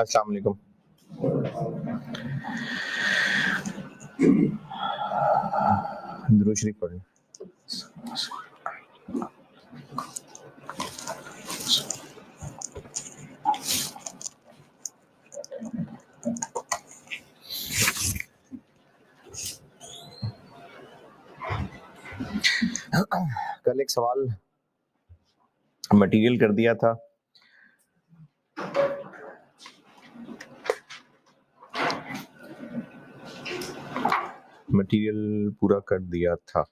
अस्सलाम वालेकुम। दुरूद शरीफ पढ़ लें। कल एक सवाल मटेरियल कर दिया था, मटेरियल पूरा कर दिया था।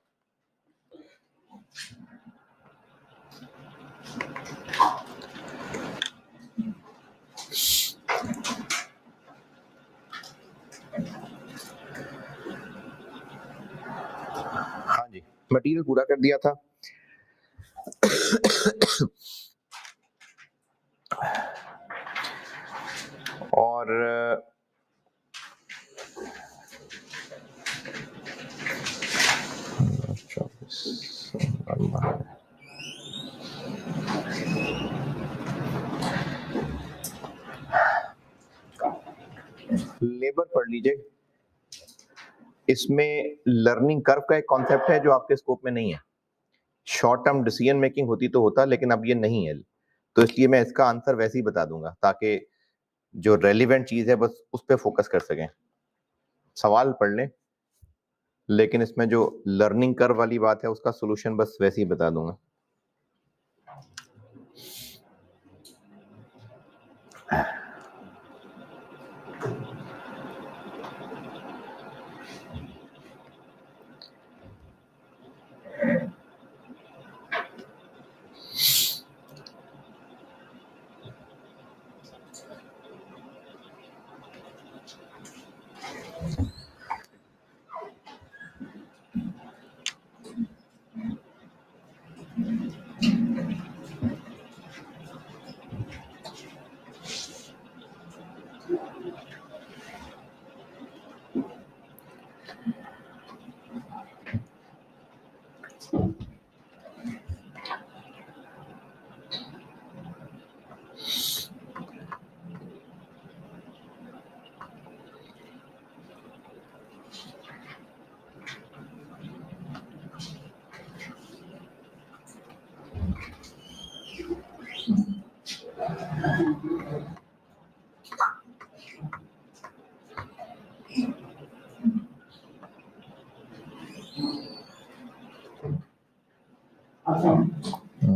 हाँ जी, मटेरियल पूरा कर दिया था। और लेबर पढ़ लीजिए। इसमें लर्निंग कर्व का एक कॉन्सेप्ट है जो आपके स्कोप में नहीं है। शॉर्ट टर्म डिसीजन मेकिंग होती तो होता, लेकिन अब ये नहीं है, तो इसलिए मैं इसका आंसर वैसे ही बता दूंगा ताकि जो रेलिवेंट चीज है बस उस पर फोकस कर सकें। सवाल पढ़ लें, लेकिन इसमें जो लर्निंग कर्व वाली बात है उसका सोल्यूशन बस वैसे ही बता दूंगा।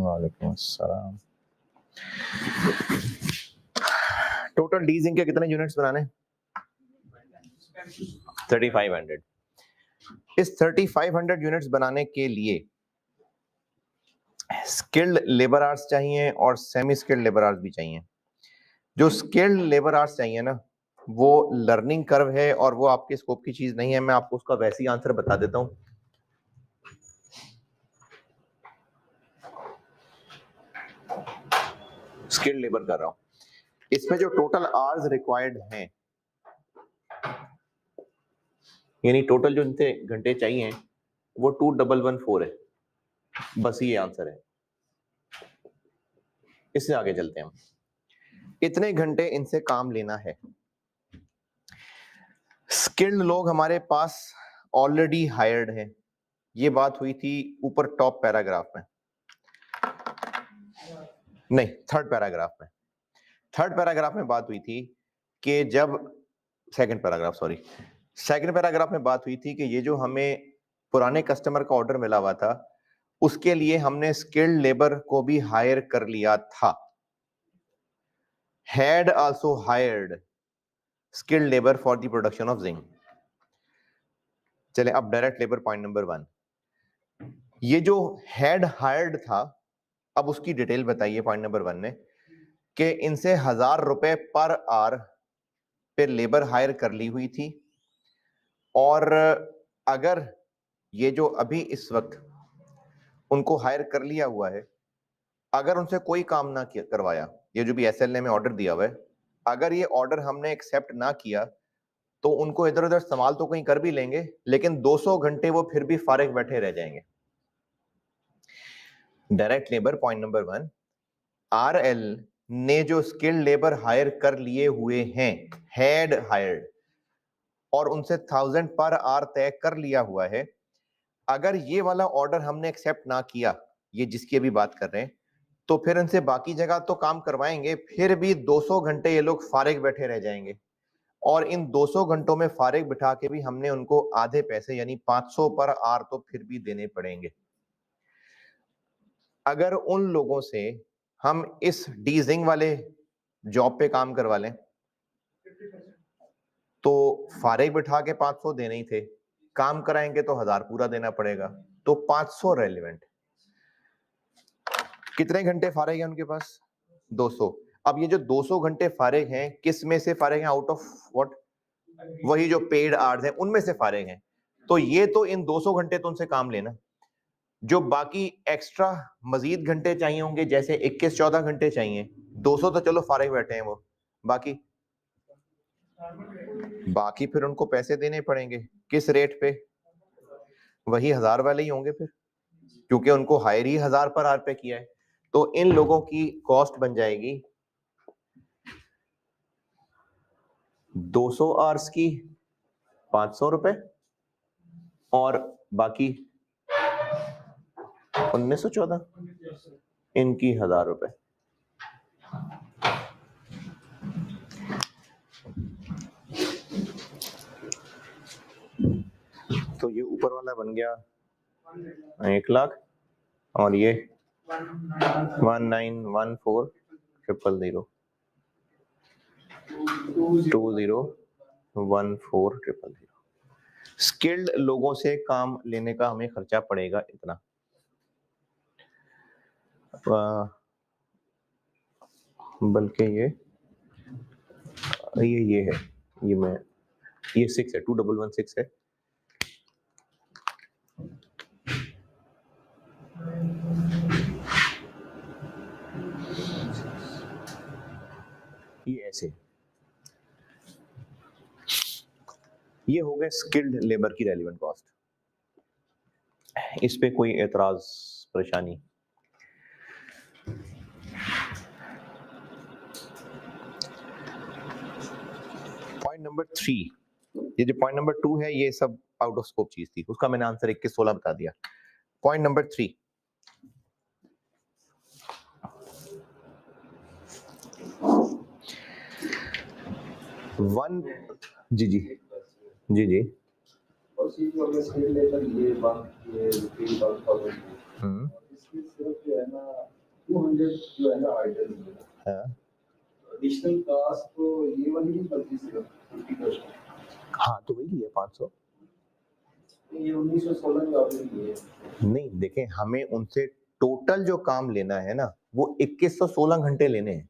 वालेकुम अस्सलाम। टोटल डीजिंग के कितने यूनिट्स बनाने? 3500। इस 3500 यूनिट्स बनाने के लिए स्किल्ड लेबर आवर्स चाहिए और सेमी स्किल्ड लेबर आवर्स भी चाहिए। जो स्किल्ड लेबर आवर्स चाहिए ना, वो लर्निंग कर्व है और वो आपके स्कोप की चीज नहीं है। मैं आपको उसका वैसे ही आंसर बता देता हूं। स्किल्ड लेबर कर रहा हूं, इसमें जो टोटल आवर्स रिक्वायर्ड हैं, यानी टोटल जो इनसे घंटे चाहिए वो 2114 है। बस ये आंसर है। इससे आगे चलते हैं हम। इतने घंटे इनसे काम लेना है। स्किल्ड लोग हमारे पास ऑलरेडी हायर्ड हैं। ये बात हुई थी ऊपर टॉप पैराग्राफ में, नहीं थर्ड पैराग्राफ में। थर्ड पैराग्राफ में बात हुई थी कि जब सेकंड पैराग्राफ में बात हुई थी कि ये जो हमें पुराने कस्टमर का ऑर्डर मिला हुआ था उसके लिए हमने स्किल्ड लेबर को भी हायर कर लिया था। Had also hired skilled labour for the production of zinc. चले अब डायरेक्ट लेबर पॉइंट नंबर 1। ये जो हैड हायर्ड था, अब उसकी डिटेल बताइए पॉइंट नंबर 1 ने कि इनसे 1000 रुपए पर आवर पे लेबर हायर कर ली हुई थी। और अगर ये जो अभी इस वक्त उनको हायर कर लिया हुआ है, अगर उनसे कोई काम ना करवाया, ये जो भी एसएल ने में ऑर्डर दिया हुआ है, अगर ये ऑर्डर हमने एक्सेप्ट ना किया तो उनको इधर उधर इस्तेमाल तो कहीं कर भी लेंगे, लेकिन 200 घंटे वो फिर भी फारिग बैठे रह जाएंगे। Direct labour point number 1, RL ने जो स्किल्ड लेबर हायर कर लिए हुए हैं, हैड हायर्ड, और उनसे 1000 पर आवर तय कर लिया हुआ है, अगर ये वाला ऑर्डर हमने एक्सेप्ट ना किया, ये जिसकी अभी बात कर रहे हैं, तो फिर इनसे बाकी जगह तो काम करवाएंगे, फिर भी 200 घंटे ये लोग फारिग बैठे रह जाएंगे, और इन 200 घंटों में फारिग बिठा के भी हमने उनको आधे पैसे यानी 500 पर आवर तो फिर भी देने पड़ेंगे। अगर उन लोगों से हम इस डीजिंग वाले जॉब पे काम करवा लें तो फारिग बिठा के 500 देने ही थे, काम कराएंगे तो 1000 पूरा देना पड़ेगा, तो 500 रेलिवेंट। कितने घंटे फारिग है उनके पास? 200। अब ये जो 200 घंटे फारिग हैं, किस में से फारिग हैं? Out of what? वही जो पेड आवर्स हैं उनमें से फारिग हैं। तो ये तो इन 200 घंटे तो उनसे काम लेना, जो बाकी एक्स्ट्रा मजीद घंटे चाहिए होंगे, जैसे 21-14 घंटे चाहिए, 200 तो चलो फारिग बैठे हैं वो, बाकी फिर उनको पैसे देने पड़ेंगे। किस रेट पे? वही 1000 वाले ही होंगे फिर, क्योंकि उनको हायर ही 1000 पर आवर पे किया है। तो इन लोगों की कॉस्ट बन जाएगी 200 आवर्स की 500 रुपए, और बाकी 1914 इनकी 1000 रुपए। तो ये ऊपर वाला बन गया 1 लाख, और ये 1914,000 2014,000। स्किल्ड लोगों से काम लेने का हमें खर्चा पड़ेगा इतना। बल्कि ये है, ये 6 है, 2116 है। ये ऐसे, ये हो गए स्किल्ड लेबर की रेलिवेंट कॉस्ट। इस पे कोई एतराज, परेशानी? पॉइंट नंबर 3, ये जो पॉइंट नंबर 2 है, ये सब आउट ऑफ स्कोप चीज थी, उसका मैंने आंसर 21-16 बता दिया। पॉइंट नंबर 3, जी जी जी जी, एडिशनल कास्ट तो ये वाली नहीं बनती, सिर्फ 50%। हाँ तो वही है 500। ये 1916 का नहीं, देखें हमें उनसे टोटल जो काम लेना है ना, वो 2116 घंटे लेने हैं।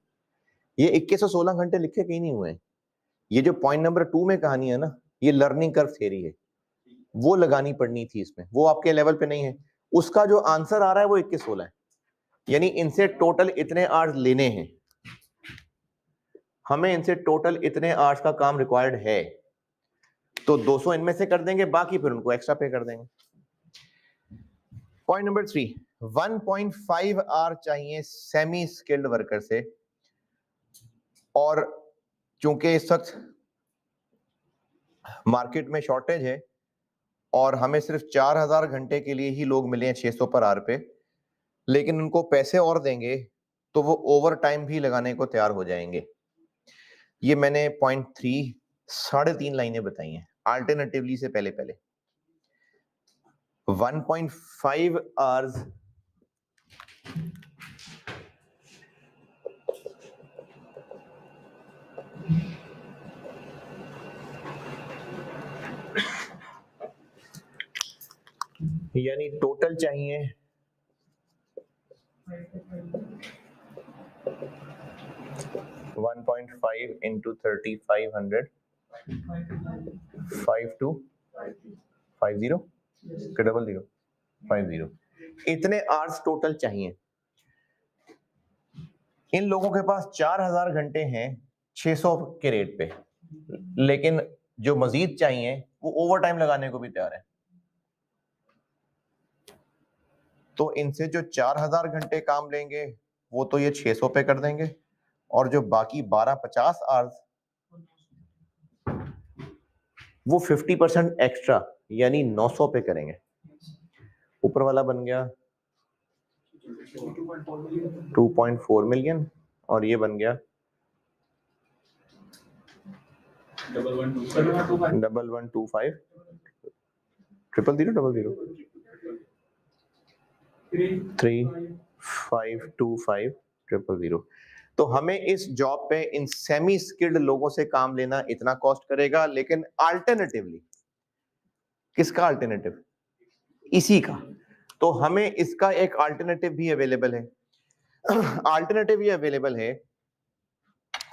ये 2116 घंटे लिखे कहीं नहीं हुए हैं। ये जो पॉइंट नंबर 2 में कहानी है ना, ये लर्निंग कर्व थ्योरी है, वो लगानी पड़नी थी इसमें, वो आपके लेवल पे नहीं है। उसका जो आंसर आ रहा है वो 21-16 है, यानी इनसे टोटल इतने आवर्स लेने हैं, हमें इनसे टोटल इतने आवर्स का काम रिक्वायर्ड है, तो 200 इनमें से कर देंगे, बाकी फिर उनको एक्स्ट्रा पे कर देंगे। पॉइंट नंबर 3, 1.5 आवर चाहिए सेमी स्किल्ड वर्कर से, और चूंकि इस वक्त मार्केट में शॉर्टेज है और हमें सिर्फ 4000 घंटे के लिए ही लोग मिले हैं 600 पर आवर पे, लेकिन उनको पैसे और देंगे तो वो ओवर टाइम भी लगाने को तैयार हो जाएंगे। ये मैंने पॉइंट 3 3.5 लाइनें बताई हैं अल्टरनेटिवली से पहले 1.5 आवर्स यानी टोटल चाहिए 1.5 into 3500 5250 के 0050, इतने आवर्स टोटल चाहिए। इन लोगों के पास 4000 घंटे हैं 600 के रेट पे, लेकिन जो मजीद चाहिए वो ओवर टाइम लगाने को भी तैयार है। तो इनसे जो 4000 घंटे काम लेंगे वो तो ये 600 पे कर देंगे, और जो बाकी 1250 आवर्स वो 50% एक्स्ट्रा यानी 900 पे करेंगे। ऊपर वाला बन गया 2.4 मिलियन और ये बन गया 1125 000 तो हमें इस जॉब पे इन सेमी स्किल्ड लोगों से काम लेना इतना कॉस्ट करेगा, लेकिन अल्टरनेटिवली किसका अल्टरनेटिव? इसी का। तो हमें इसका एक अल्टरनेटिव भी अवेलेबल है। अल्टरनेटिव ये अवेलेबल है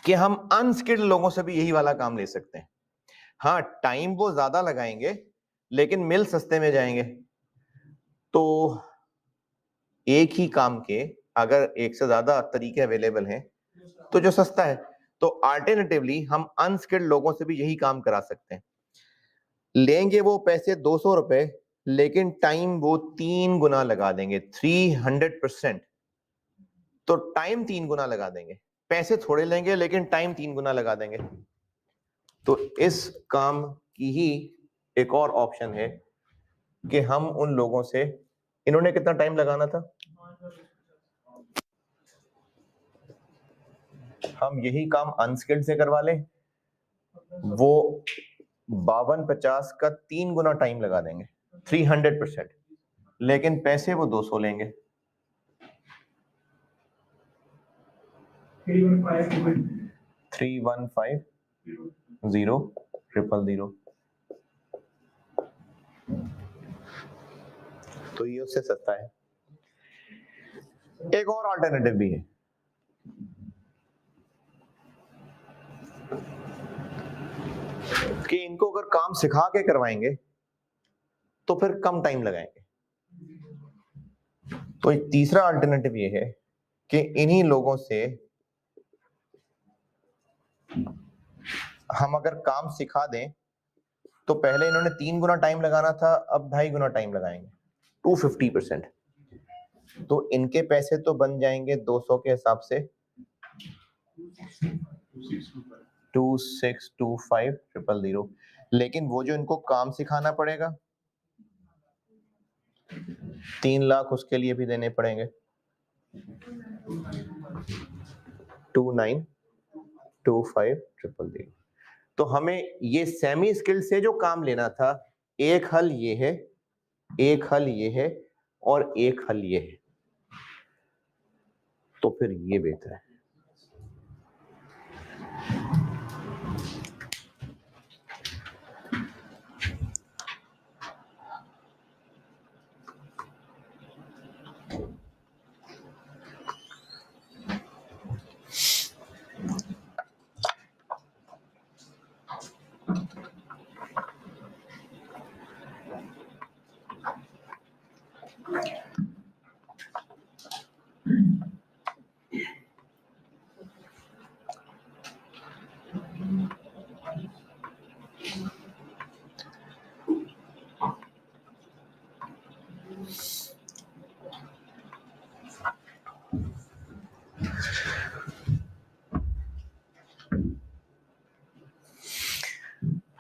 कि हम अनस्किल्ड लोगों से भी यही वाला काम ले सकते हैं। हाँ, टाइम वो ज्यादा लगाएंगे लेकिन मिल सस्ते में जाएंगे। तो एक ही काम के अगर एक से ज्यादा तरीके अवेलेबल हैं तो जो सस्ता है, तो अल्टरनेटिवली हम अनस्किल्ड लोगों से भी यही काम करा सकते हैं। लेंगे वो पैसे 200 रुपए, लेकिन टाइम वो 3 गुना लगा देंगे, 300%। तो टाइम 3 गुना लगा देंगे, पैसे थोड़े लेंगे लेकिन टाइम 3 गुना लगा देंगे। तो इस काम की ही एक और ऑप्शन है कि हम उन लोगों से, इन्होंने कितना टाइम लगाना था, हम यही काम अनस्किल्ड से करवा लें, वो 5250 का 3 गुना टाइम लगा देंगे, 300%, लेकिन पैसे वो 200 लेंगे। 3150000। तो ये उससे सस्ता है। एक और अल्टरनेटिव भी है, कि इनको अगर काम सिखा के करवाएंगे तो फिर कम टाइम लगाएंगे। तो एक तीसरा अल्टरनेटिव ये है कि इन्हीं लोगों से हम अगर काम सिखा दें तो पहले इन्होंने 3 गुना टाइम लगाना था, अब 2.5 गुना टाइम लगाएंगे, 250%। तो इनके पैसे तो बन जाएंगे 200 के हिसाब से 2625,000, लेकिन वो जो इनको काम सिखाना पड़ेगा 3 लाख उसके लिए भी देने पड़ेंगे, 2925,000। तो हमें ये सेमी स्किल्ड से जो काम लेना था, एक हल ये है, एक हल ये है और एक हल ये है, तो फिर ये बेहतर है।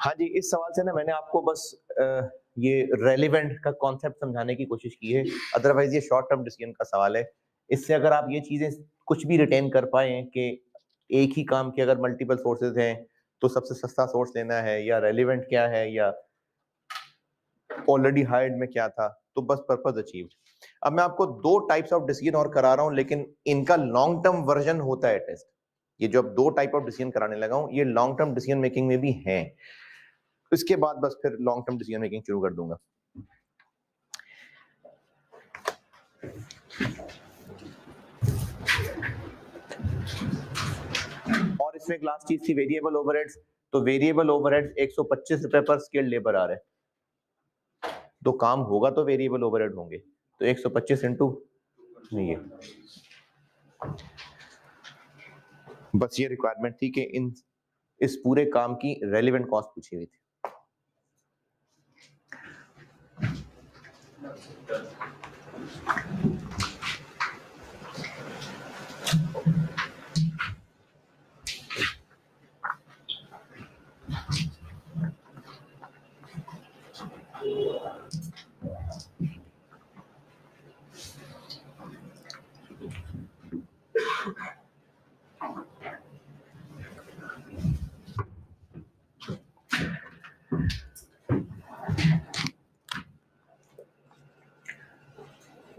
हाँ जी, इस सवाल से ना मैंने आपको बस ये रेलिवेंट का कॉन्सेप्ट समझाने की कोशिश की है, अदरवाइज ये शॉर्ट टर्म डिसीजन का सवाल है। इससे अगर आप ये चीजें कुछ भी रिटेन कर पाए कि एक ही काम के अगर मल्टीपल सोर्सेज हैं तो सबसे सस्ता सोर्स लेना है, या रेलिवेंट क्या है, या ऑलरेडी हायर्ड में क्या था, तो बस पर्पस अचीव। अब मैं आपको 2 टाइप्स ऑफ डिसीजन और करा रहा हूं, लेकिन इनका लॉन्ग टर्म वर्जन होता है टेस्ट। ये जो अब 2 टाइप ऑफ डिसीजन कराने लगा हूं, ये लॉन्ग टर्म डिसीजन मेकिंग में भी हैं। इसके बाद बस फिर लॉन्ग टर्म डिसीजन मेकिंग शुरू कर दूंगा। और इसमें एक लास्ट चीज थी वेरिएबल ओवरहेड्स। तो वेरिएबल ओवरहेड्स 125 रुपए पर स्किल्ड लेबर आ रहे हैं, तो काम होगा तो वेरिएबल ओवरहेड होंगे, तो 125 इंटू नहीं है। बस ये रिक्वायरमेंट थी कि इस पूरे काम की रेलिवेंट कॉस्ट पूछी हुई थी।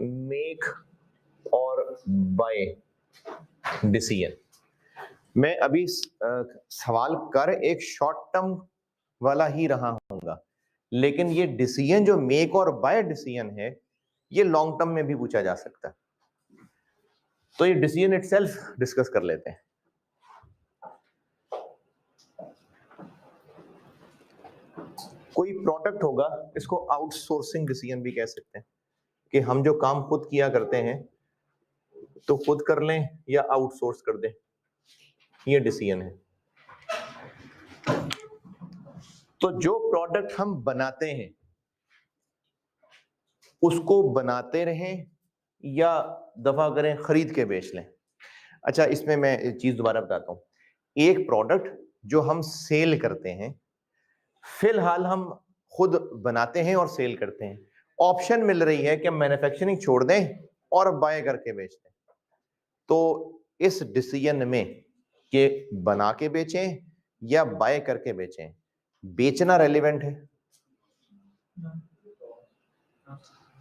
मेक और बाय डिसीजन। मैं अभी सवाल कर एक शॉर्ट टर्म वाला ही रहा हूंगा, लेकिन ये डिसीजन जो मेक और बाय डिसीजन है ये लॉन्ग टर्म में भी पूछा जा सकता है। तो ये डिसीजन इटसेल्फ डिस्कस कर लेते हैं। कोई प्रोडक्ट होगा, इसको आउटसोर्सिंग डिसीजन भी कह सकते हैं, कि हम जो काम खुद किया करते हैं तो खुद कर लें या आउटसोर्स कर दें, ये डिसीजन है। तो जो प्रोडक्ट हम बनाते हैं उसको बनाते रहें या दफा करें खरीद के बेच लें। अच्छा, इसमें मैं एक चीज दोबारा बताता हूं। एक प्रोडक्ट जो हम सेल करते हैं, फिलहाल हम खुद बनाते हैं और सेल करते हैं, ऑप्शन मिल रही है कि हम मैन्युफैक्चरिंग छोड़ दें और बाय करके बेच दें। तो इस डिसीजन में कि बना के बेचें या बाय करके बेचें, बेचना रेलिवेंट है।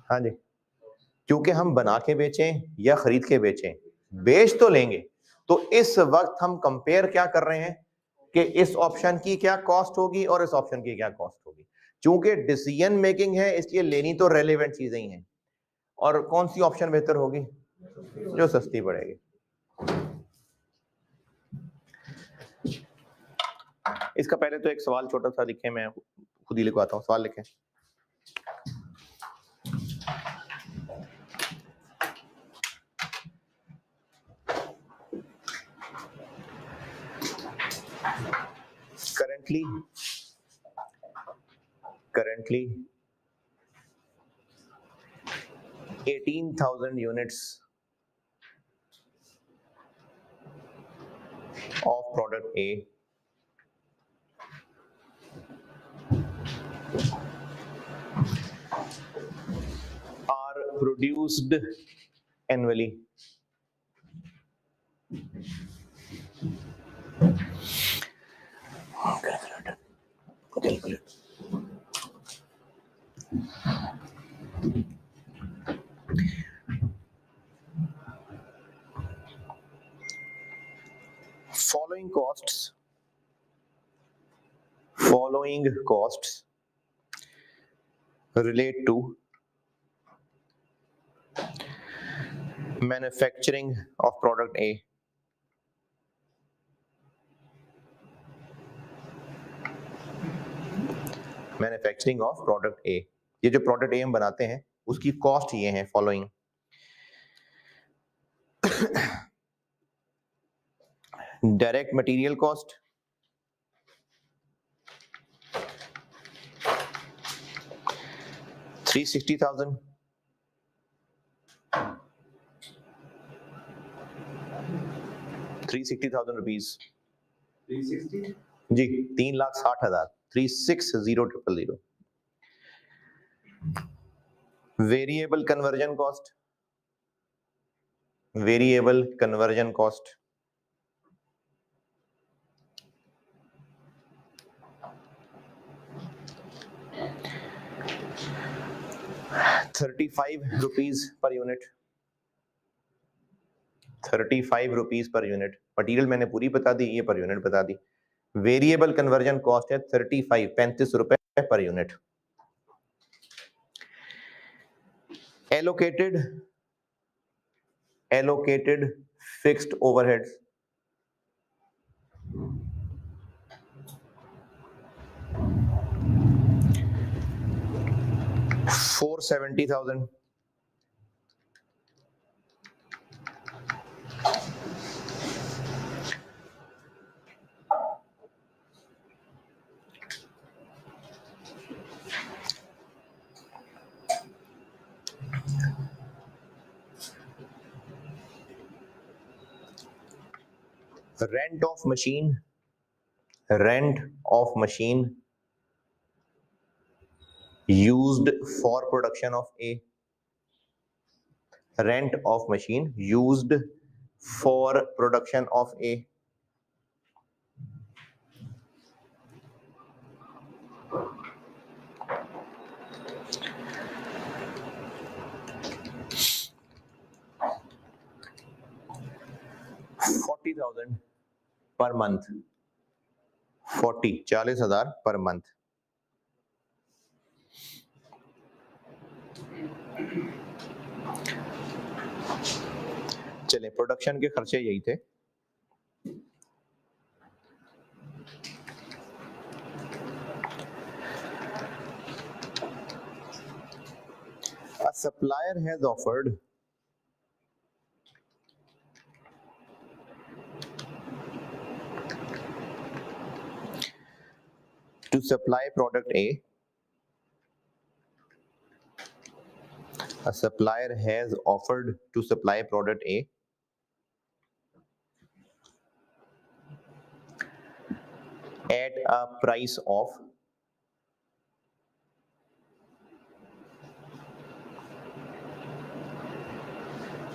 हाँ जी, क्योंकि हम बना के बेचें या खरीद के बेचें, बेच तो लेंगे। तो इस वक्त हम कंपेयर क्या कर रहे हैं कि इस ऑप्शन की क्या कॉस्ट होगी और इस ऑप्शन की क्या कॉस्ट होगी। चूंकि डिसीजन मेकिंग है इसलिए लेनी तो रेलेवेंट चीजें ही हैं। और कौन सी ऑप्शन बेहतर होगी? जो सस्ती पड़ेगी। इसका पहले तो एक सवाल छोटा सा लिखे, मैं खुद ही लिखवाता हूँ। सवाल लिखें। currently 18,000 units of product A are produced annually. Calculate. Following costs relate to manufacturing of product A, manufacturing of product ए। ये जो प्रोडक्ट ए हम बनाते हैं उसकी कॉस्ट ये है फॉलोइंग। डायरेक्ट मटेरियल कॉस्ट, $360,000, ₹360,000 जी, 3,60,000, 360,000। Variable conversion cost, ₹35 per unit, ₹35 material मैंने पूरी बता दी, ये पर यूनिट बता दी। वेरिएबल कन्वर्जन कॉस्ट है 35 रुपए per unit. Allocated fixed overheads, $470,000। Rent of machine used for production of A, rent of machine used for production of A, 40,000 per month, 40,000 per month. चलिए production के खर्चे यही थे। A supplier has offered to supply product A. A supplier has offered to supply product A at a price of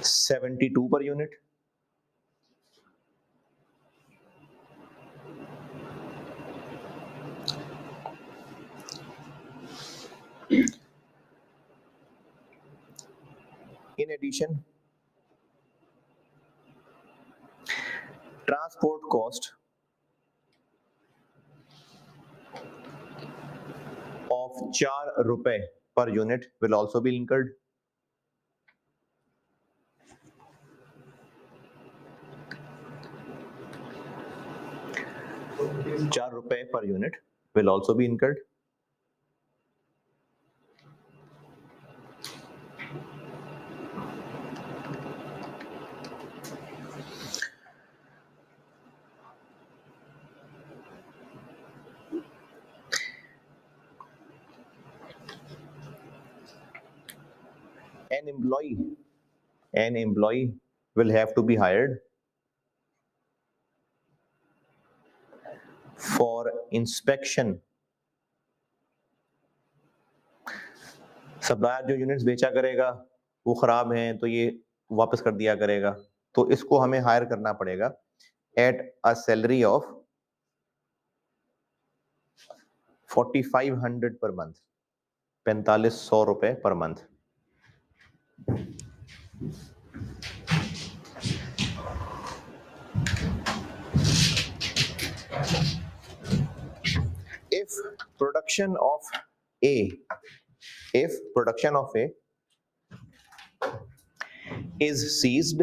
$72 per unit. In addition, transport cost of 4 रुपए per unit will also be incurred. ₹4 per unit will also be incurred. An employee will have to be hired for inspection. Supplier जो units बेचा करेगा वो खराब हैं तो ये वापस कर दिया करेगा, तो इसको हमें हायर करना पड़ेगा at a salary of 4500 per month, 4500 रुपए per month. If production of A is ceased,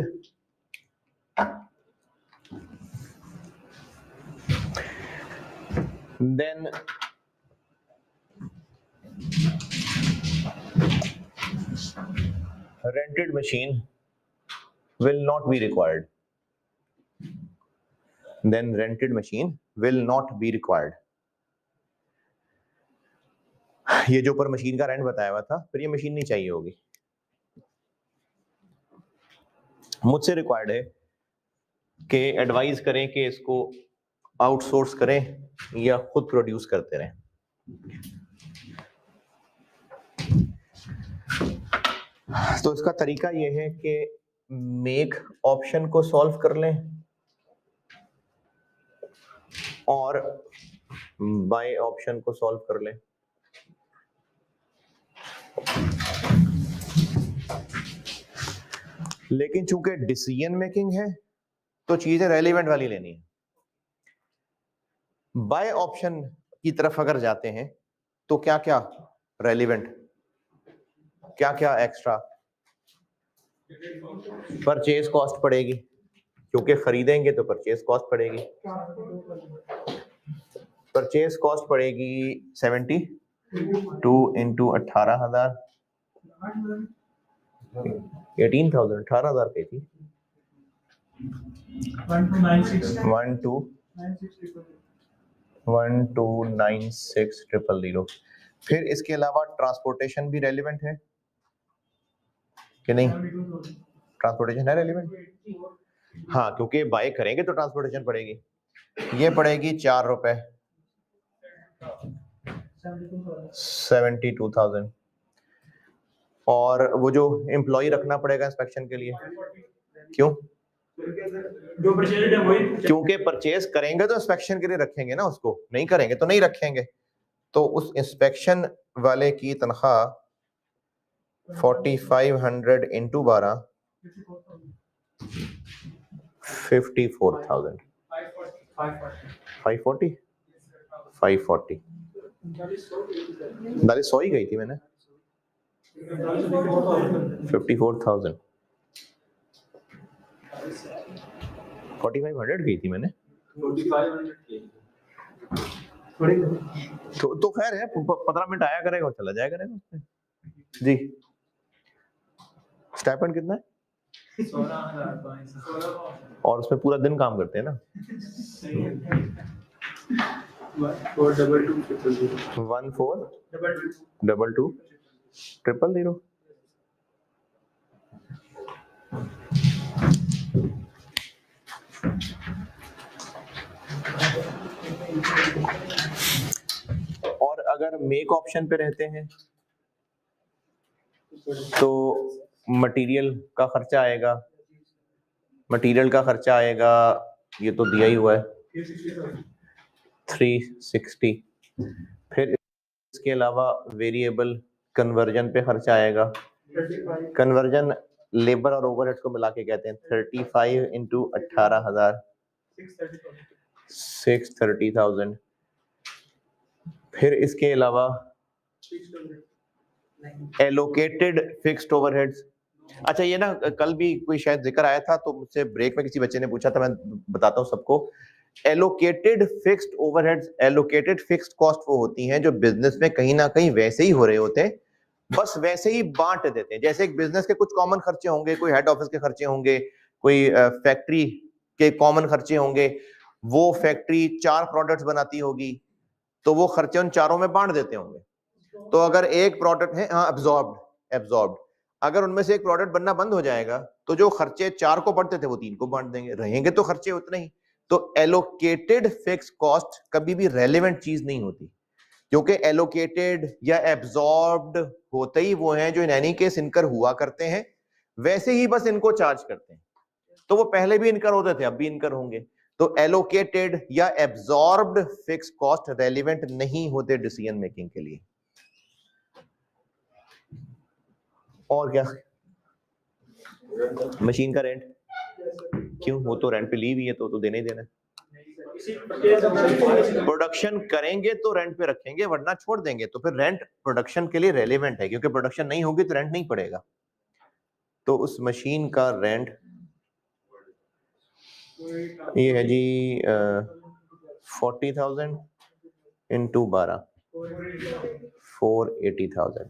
then rented machine will not be required. Then rented machine will not be required. ये जो ऊपर मशीन का रेंट बताया हुआ था, फिर ये मशीन नहीं चाहिए होगी। मुझसे रिक्वायर्ड है कि एडवाइस करें कि इसको आउटसोर्स करें या खुद प्रोड्यूस करते रहें। तो इसका तरीका ये है कि मेक ऑप्शन को सॉल्व कर लें और बाय ऑप्शन को सॉल्व कर लें। लेकिन चूंकि डिसीजन मेकिंग है तो चीजें रेलिवेंट वाली लेनी है। बाय ऑप्शन की तरफ अगर जाते हैं तो क्या क्या रेलिवेंट, क्या क्या एक्स्ट्रा? परचेज कॉस्ट पड़ेगी, क्योंकि खरीदेंगे तो परचेज कॉस्ट पड़ेगी। परचेज कॉस्ट पड़ेगी 72 इंटू 18,000, 18,000, 18,000 पे थी। 1296,000। फिर इसके अलावा ट्रांसपोर्टेशन भी रेलिवेंट है कि नहीं? ट्रांसपोर्टेशन है रेलिवेंट? हाँ, क्योंकि बाय करेंगे तो ट्रांसपोर्टेशन पड़ेगी। ये पड़ेगी 4 रुपए, 72,000। और वो जो एम्प्लॉय रखना पड़ेगा इंस्पेक्शन के लिए, क्यों? जो परचेज है वही, क्योंकि परचेज करेंगे तो इंस्पेक्शन के लिए रखेंगे ना, उसको नहीं करेंगे तो नहीं रखेंगे। तो उस इंस्पेक्शन वाले की तनख्वाह 4500 इंटू 12 54,000 540 540 दाली 100 ही गई थी मैंने 54,000 4500 गई थी मैंने तो खैर है 15 मिनट आया करेगा और चला जाया करेगा उसमें जी। स्टाइपेंड कितना है 16,000 और उसमें पूरा दिन काम करते हैं ना 1422 और अगर मेक ऑप्शन पे रहते हैं तो मटेरियल का खर्चा आएगा ये तो दिया ही हुआ है 360। फिर इसके अलावा वेरिएबल कन्वर्जन पे खर्चा आएगा। कन्वर्जन लेबर और ओवरहेड्स को मिला के कहते हैं 35 इंटू 18,000 630,000। फिर इसके अलावा एलोकेटेड फिक्स्ड ओवरहेड्स। अच्छा ये ना कल भी कोई शायद जिक्र आया था तो मुझसे ब्रेक में किसी बच्चे ने पूछा था, मैं बताता हूँ सबको। Allocated fixed overheads, allocated fixed cost वो होती हैं जो बिजनेस में कहीं ना कहीं वैसे ही हो रहे होते हैं, बस वैसे ही बांट देते हैं। जैसे एक बिजनेस के कुछ कॉमन खर्चे होंगे, कोई हेड ऑफिस के खर्चे होंगे, कोई फैक्ट्री के कॉमन खर्चे होंगे, वो फैक्ट्री 4 प्रोडक्ट्स बनाती होगी तो वो खर्चे उन चारों में बांट देते होंगे। तो अगर एक प्रोडक्ट है, हाँ एब्जॉर्ब्ड, अगर उनमें से एक प्रोडक्ट बनना बंद हो जाएगा तो जो खर्चे 4 को बढ़ते थे वो 3 को बांट देंगे, रहेंगे तो खर्चे उतने ही। तो एलोकेटेड फिक्स कॉस्ट कभी भी रेलेवेंट चीज नहीं होती, क्योंकि एलोकेटेड या एब्जॉर्ब्ड होते ही वो हैं जो इन एनी केस इनकर हुआ करते हैं, वैसे ही बस इनको चार्ज करते हैं। तो वो पहले भी इनकर होते थे, अब भी इनकर होंगे। तो एलोकेटेड या एब्जॉर्ब्ड फिक्स कॉस्ट रेलिवेंट नहीं होते डिसीजन मेकिंग के लिए। और क्या, मशीन का रेंट क्यों, वो तो रेंट पे ली हुई है तो देने ही देना है। प्रोडक्शन करेंगे तो रेंट पे रखेंगे, वरना छोड़ देंगे। तो फिर रेंट प्रोडक्शन के लिए रेलेवेंट है, क्योंकि प्रोडक्शन नहीं होगी तो रेंट नहीं पड़ेगा। तो उस मशीन का रेंट ये है जी 40,000 इंटू 12 480,000।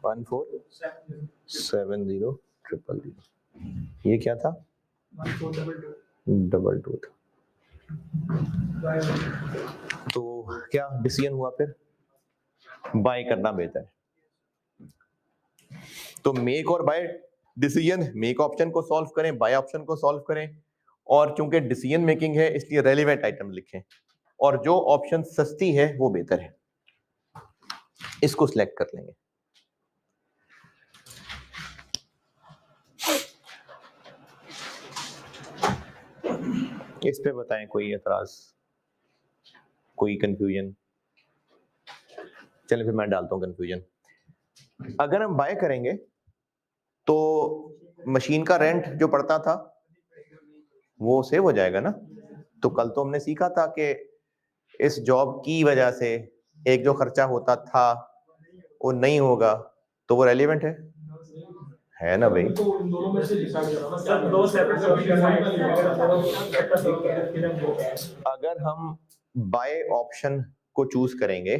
वन 470,000। ये क्या था 1222 था। तो क्या डिसीजन हुआ, फिर बाय करना बेहतर है। तो मेक और बाय डिसीजन, मेक ऑप्शन को सॉल्व करें, बाय ऑप्शन को सॉल्व करें, और चूंकि डिसीजन मेकिंग है इसलिए रेलेवेंट आइटम लिखें, और जो ऑप्शन सस्ती है वो बेहतर है, इसको सिलेक्ट कर लेंगे। इस पे बताएं कोई एतराज, कोई कंफ्यूजन? चलिए फिर मैं डालता हूं कंफ्यूजन। अगर हम बाय करेंगे तो मशीन का रेंट जो पड़ता था वो सेव हो जाएगा ना। तो कल तो हमने सीखा था कि इस जॉब की वजह से एक जो खर्चा होता था वो नहीं होगा, तो वो रेलिवेंट है ना भाई। अगर हम बाय ऑप्शन को चूज करेंगे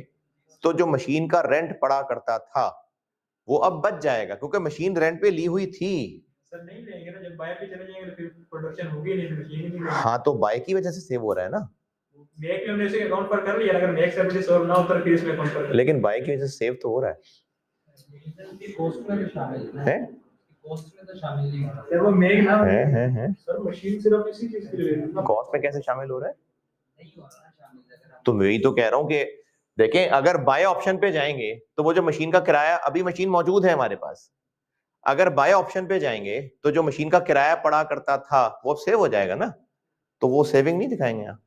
तो जो मशीन का रेंट पड़ा करता था वो अब बच जाएगा, क्योंकि मशीन रेंट पे ली हुई थी। सर नहीं लेंगे ना, जब बाय पे चले जाएंगे तो फिर प्रोडक्शन होगी नहीं, मशीन ही नहीं। हाँ तो बाय की वजह से सेव हो रहा है ना। मेक में हमने इसे अकाउंट पर कर लिया, अगर मेक से सॉल्व ना हो तो फिर इसमें अकाउंट पर, लेकिन बाय की वजह से सेव तो हो रहा है। कॉस्ट में तो शामिल है, कॉस्ट में तो शामिल नहीं हो रहा सर, वो मेक ना है सर, मशीन सिर्फ इसी चीज के लिए है। कॉस्ट में कैसे शामिल हो रहा है? नहीं हो रहा शामिल। तो मैं ही तो कह रहा हूं कि देखें, अगर बाय ऑप्शन पे जाएंगे तो वो जो मशीन का किराया, अभी मशीन मौजूद है हमारे पास, अगर बाय ऑप्शन पे जाएंगे तो जो मशीन का किराया पड़ा करता था वो सेव हो जाएगा ना। तो वो सेविंग नहीं दिखाएंगे यहाँ।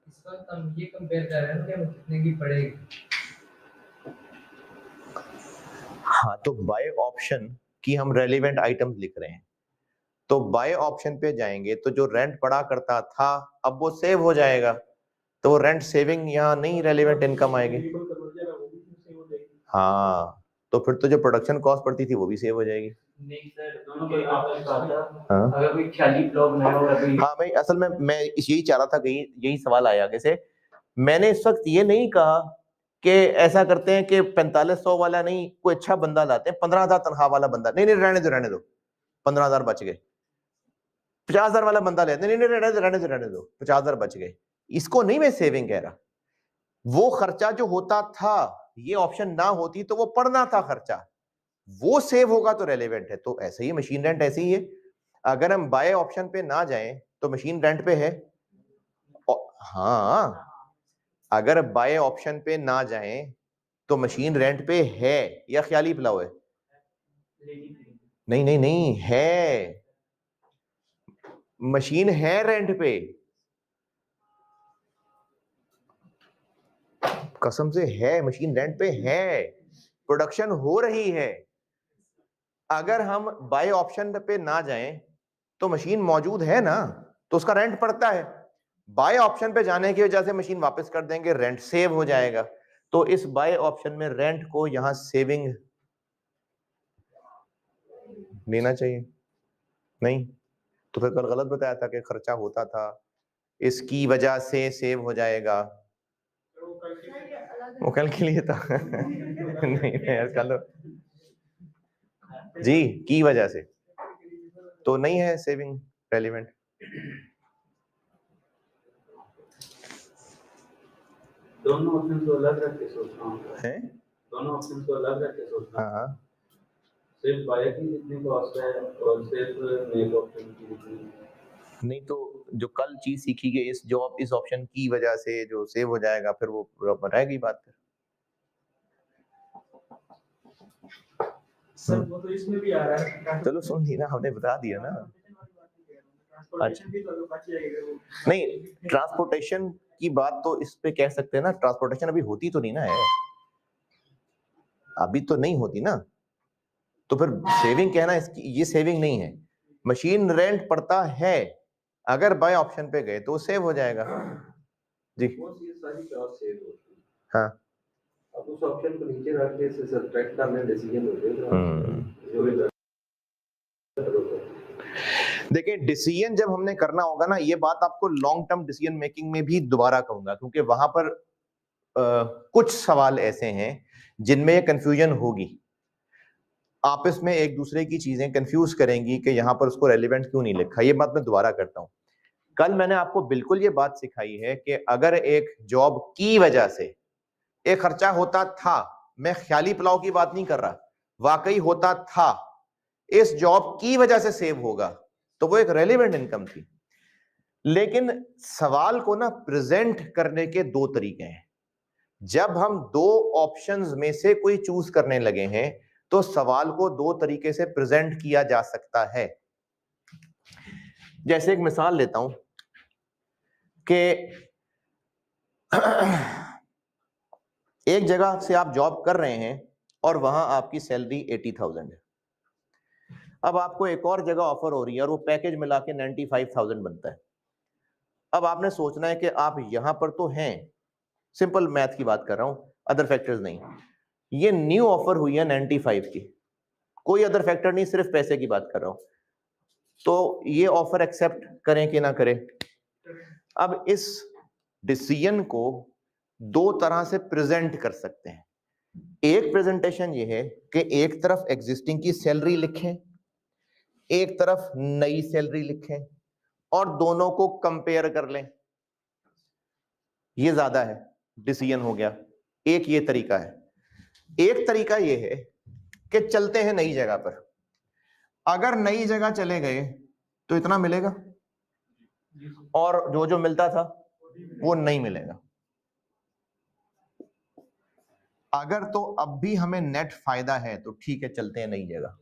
इस वक्त हम ये कंपेयर कर रहे हैं कि कितने की पड़ेगी। हाँ, तो बाय ऑप्शन की हम रेलिवेंट आइटम्स लिख रहे हैं, तो बाय ऑप्शन पे जाएंगे तो जो रेंट पड़ा करता था अब वो सेव हो जाएगा, तो वो रेंट सेविंग यहाँ नहीं रेलिवेंट इनकम आएगी। हाँ, तो फिर तो जो प्रोडक्शन कॉस्ट पड़ती थी वो भी सेव हो जाएगी। नहीं सर, दोनों को आपने कहा था, हाँ? अगर कोई खाली ब्लॉक ना हो, हाँ भाई, असल में मैं यही चाह रहा था कि यही सवाल आया आगे से। मैंने इस वक्त ये नहीं कहा कि ऐसा करते हैं कि 4500 वाला नहीं, कोई अच्छा बंदा लाते हैं, 15,000 तनख्वाह वाला बंदा, नहीं रहने दो 15,000 बच गए। 50,000 वाला बंदा लेते, नहीं रहने दो 50,000 बच गए। इसको नहीं मैं सेविंग कह रहा, वो खर्चा जो होता था, ये ऑप्शन ना होती तो वो पड़ना था खर्चा, वो सेव होगा तो रेलेवेंट है। तो ऐसे ही मशीन रेंट ऐसे ही है, अगर हम बाय ऑप्शन पे ना जाएं तो मशीन रेंट पे है। हाँ, अगर बाय ऑप्शन पे ना जाएं तो मशीन रेंट पे है या ख्याली प्लाव है? नहीं है, मशीन है रेंट पे, कसम से है, मशीन रेंट पे है, प्रोडक्शन हो रही है। अगर हम बाय ऑप्शन पे ना जाएं तो मशीन मौजूद है ना, तो उसका रेंट पड़ता है। बाय ऑप्शन पे जाने की वजह से मशीन वापस कर देंगे, रेंट सेव हो जाएगा। तो इस बाय ऑप्शन में रेंट को यहां सेविंग लेना चाहिए, नहीं तो फिर कल गलत बताया था कि खर्चा होता था, इसकी वजह से सेव हो जाएगा। वो कल के लिए था नहीं यार, कल जी की वजह से तो नहीं है सेविंग रेलिवेंट। दोनों ऑप्शन को अलग रख के सोच रहा हूँ है, दोनों ऑप्शन को अलग रख के सोच रहा हूँ। हाँ, सिर्फ बाय की जितनी कॉस्ट है और सिर्फ मेक ऑप्शन की जितनी, नहीं तो जो कल चीज सीखी गई इस जॉब इस ऑप्शन की वजह से जो सेव हो जाएगा, फिर वो रहेगी बात। सर वो तो इसमें भी आ रहा है। चलो सुन ली ना, हमने बता दिया ना। अच्छा, नहीं ट्रांसपोर्टेशन की बात तो इस पे कह सकते हैं ना, ट्रांसपोर्टेशन अभी होती तो नहीं ना है, अभी तो नहीं होती ना, तो फिर सेविंग कहना इसकी ये सेविंग नहीं है। मशीन रेंट पड़ता है, अगर बाय ऑप्शन पे गए तो सेव हो जाएगा जी। वो सारी कॉस्ट सेव होती है। हाँ, अब उस ऑप्शन को नीचे रख के इसे सब्ट्रैक्ट करने डिसीजन हो जाएगा जो भी देखिए डिसीजन जब हमने करना होगा ना, ये बात आपको लॉन्ग टर्म डिसीजन मेकिंग में भी दोबारा कहूंगा, क्योंकि वहां पर कुछ सवाल ऐसे हैं जिनमें ये कंफ्यूजन होगी, आपस में एक दूसरे की चीजें कंफ्यूज करेंगी कि यहां पर उसको रेलिवेंट क्यों नहीं लिखा। ये बात मैं दोबारा करता हूं, कल मैंने आपको बिल्कुल ये बात सिखाई है कि अगर एक जॉब की वजह से एक खर्चा होता था, मैं ख्याली पुलाव की बात नहीं कर रहा, वाकई होता था, इस जॉब की वजह से सेव होगा, तो वो एक रेलिवेंट इनकम थी। लेकिन सवाल को ना प्रेजेंट करने के दो तरीके हैं। जब हम दो ऑप्शंस में से कोई चूज करने लगे हैं तो सवाल को दो तरीके से प्रेजेंट किया जा सकता है। जैसे एक मिसाल लेता हूं कि एक जगह से आप जॉब कर रहे हैं और वहां आपकी सैलरी 80,000 है, अब आपको एक और जगह ऑफर हो रही है और वो पैकेज मिला के 95,000 बनता है। अब आपने सोचना है कि आप यहां पर तो हैं, सिंपल मैथ की बात कर रहा हूं, अदर फैक्टर्स नहीं, ये न्यू ऑफर हुई है 95 की, कोई अदर फैक्टर नहीं, सिर्फ पैसे की बात कर रहा हूं, तो ये ऑफर एक्सेप्ट करें कि ना करें। अब इस डिसीजन को दो तरह से प्रेजेंट कर सकते हैं। एक प्रेजेंटेशन ये है कि एक तरफ एग्जिस्टिंग की सैलरी लिखें, एक तरफ नई सैलरी लिखें और दोनों को कंपेयर कर लें, ये ज्यादा है, डिसीजन हो गया। एक ये तरीका है। एक तरीका ये है कि चलते हैं नई जगह पर, अगर नई जगह चले गए तो इतना मिलेगा और जो जो मिलता था वो नहीं मिलेगा। अगर तो अब भी हमें नेट फायदा है तो ठीक है, चलते हैं नई जगह।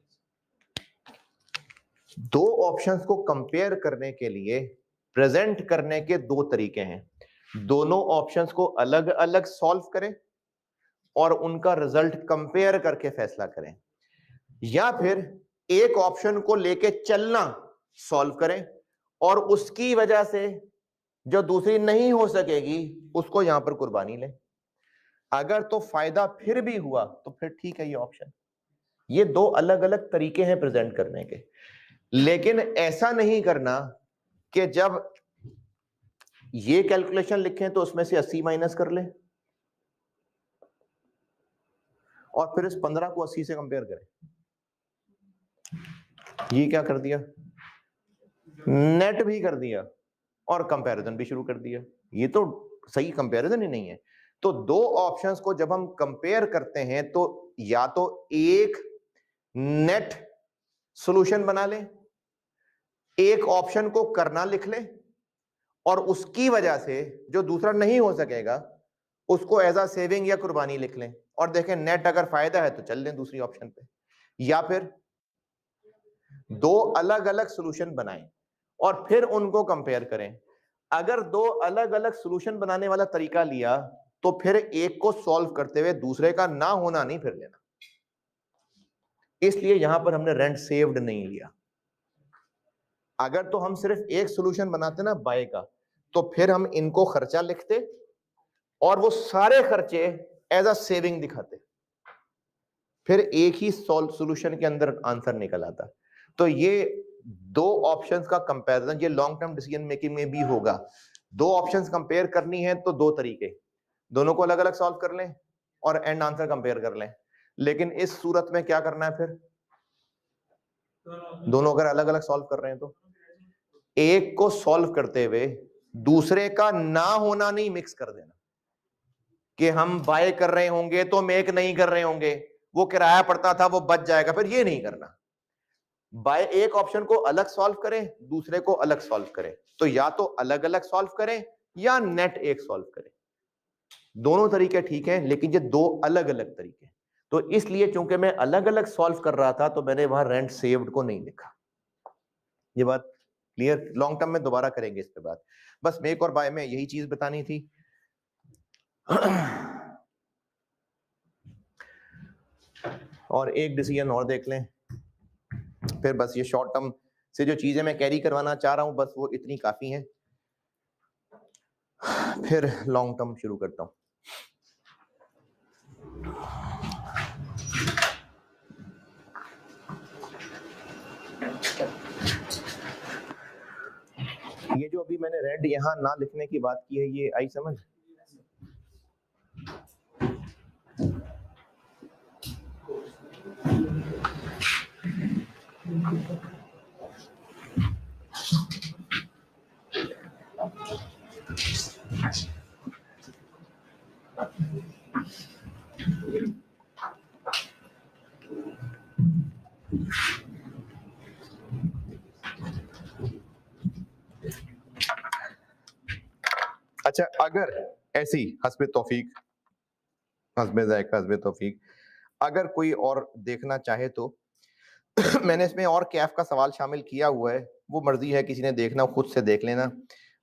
दो ऑप्शंस को कंपेयर करने के लिए प्रेजेंट करने के दो तरीके हैं, दोनों ऑप्शंस को अलग अलग सॉल्व करें और उनका रिजल्ट कंपेयर करके फैसला करें, या फिर एक ऑप्शन को लेके चलना, सॉल्व करें, और उसकी वजह से जो दूसरी नहीं हो सकेगी उसको यहां पर कुर्बानी लें। अगर तो फायदा फिर भी हुआ तो फिर ठीक है ये ऑप्शन। ये दो अलग अलग तरीके हैं प्रेजेंट करने के, लेकिन ऐसा नहीं करना कि जब ये कैलकुलेशन लिखें तो उसमें से 80 माइनस कर लें और फिर इस 15 को 80 से कंपेयर करें। ये क्या कर दिया, नेट भी कर दिया और कंपैरिजन भी शुरू कर दिया। ये तो सही कंपैरिजन ही नहीं है। तो दो ऑप्शंस को जब हम कंपेयर करते हैं तो या तो एक नेट सॉल्यूशन बना लें, एक ऑप्शन को करना लिख लें, और उसकी वजह से जो दूसरा नहीं हो सकेगा उसको एज अ सेविंग या कुर्बानी लिख लें, और देखें नेट अगर फायदा है तो चल लें दूसरी ऑप्शन पे। या फिर दो अलग अलग सॉल्यूशन बनाएं और फिर उनको कंपेयर करें। अगर दो अलग अलग सॉल्यूशन बनाने वाला तरीका लिया तो फिर एक को सॉल्व करते हुए दूसरे का ना होना नहीं फिर लेना। इसलिए यहां पर हमने रेंट सेव्ड नहीं लिया। अगर तो हम सिर्फ एक सॉल्यूशन बनाते ना बाय का, तो फिर हम इनको खर्चा लिखते और वो सारे खर्चे एज अ सेविंग दिखाते, फिर एक ही सॉल्यूशन के अंदर आंसर निकल आता। तो ये दो ऑप्शंस का कंपैरिजन ये लॉन्ग टर्म डिसीजन मेकिंग में भी होगा। दो ऑप्शंस कंपेयर करनी है तो दो तरीके, दोनों को अलग अलग सॉल्व कर लें और एंड आंसर कंपेयर कर लें। लेकिन इस सूरत में क्या करना है, फिर दोनों अगर अलग अलग सॉल्व कर रहे हैं तो एक को सॉल्व करते हुए दूसरे का ना होना नहीं मिक्स कर देना कि हम बाय कर रहे होंगे तो मेक नहीं कर रहे होंगे, वो किराया पड़ता था वो बच जाएगा, फिर ये नहीं करना। बाय एक ऑप्शन को अलग सॉल्व करें, दूसरे को अलग सॉल्व करें। तो या तो अलग अलग सॉल्व करें या नेट एक सॉल्व करें। दोनों तरीके ठीक है, लेकिन ये दो अलग अलग तरीके। तो इसलिए चूंकि मैं अलग अलग सॉल्व कर रहा था तो मैंने वहां रेंट सेव्ड को नहीं लिखा। ये बात क्लियर? लॉन्ग टर्म में दोबारा करेंगे इस पे बात। बस मेक और बाय में यही चीज बतानी थी। और एक डिसीजन और देख लें, फिर बस ये शॉर्ट टर्म से जो चीजें मैं कैरी करवाना चाह रहा हूं बस वो इतनी काफी हैं, फिर लॉन्ग टर्म शुरू करता हूं। ये जो अभी मैंने रेड यहां ना लिखने की बात की है, ये आई समझ? अच्छा, अगर ऐसी हस्बे तौफीक, हस्बे जायका, हस्बे तौफीक अगर कोई और देखना चाहे तो मैंने इसमें और कैफ का सवाल शामिल किया हुआ है, वो मर्जी है किसी ने देखना खुद से देख लेना,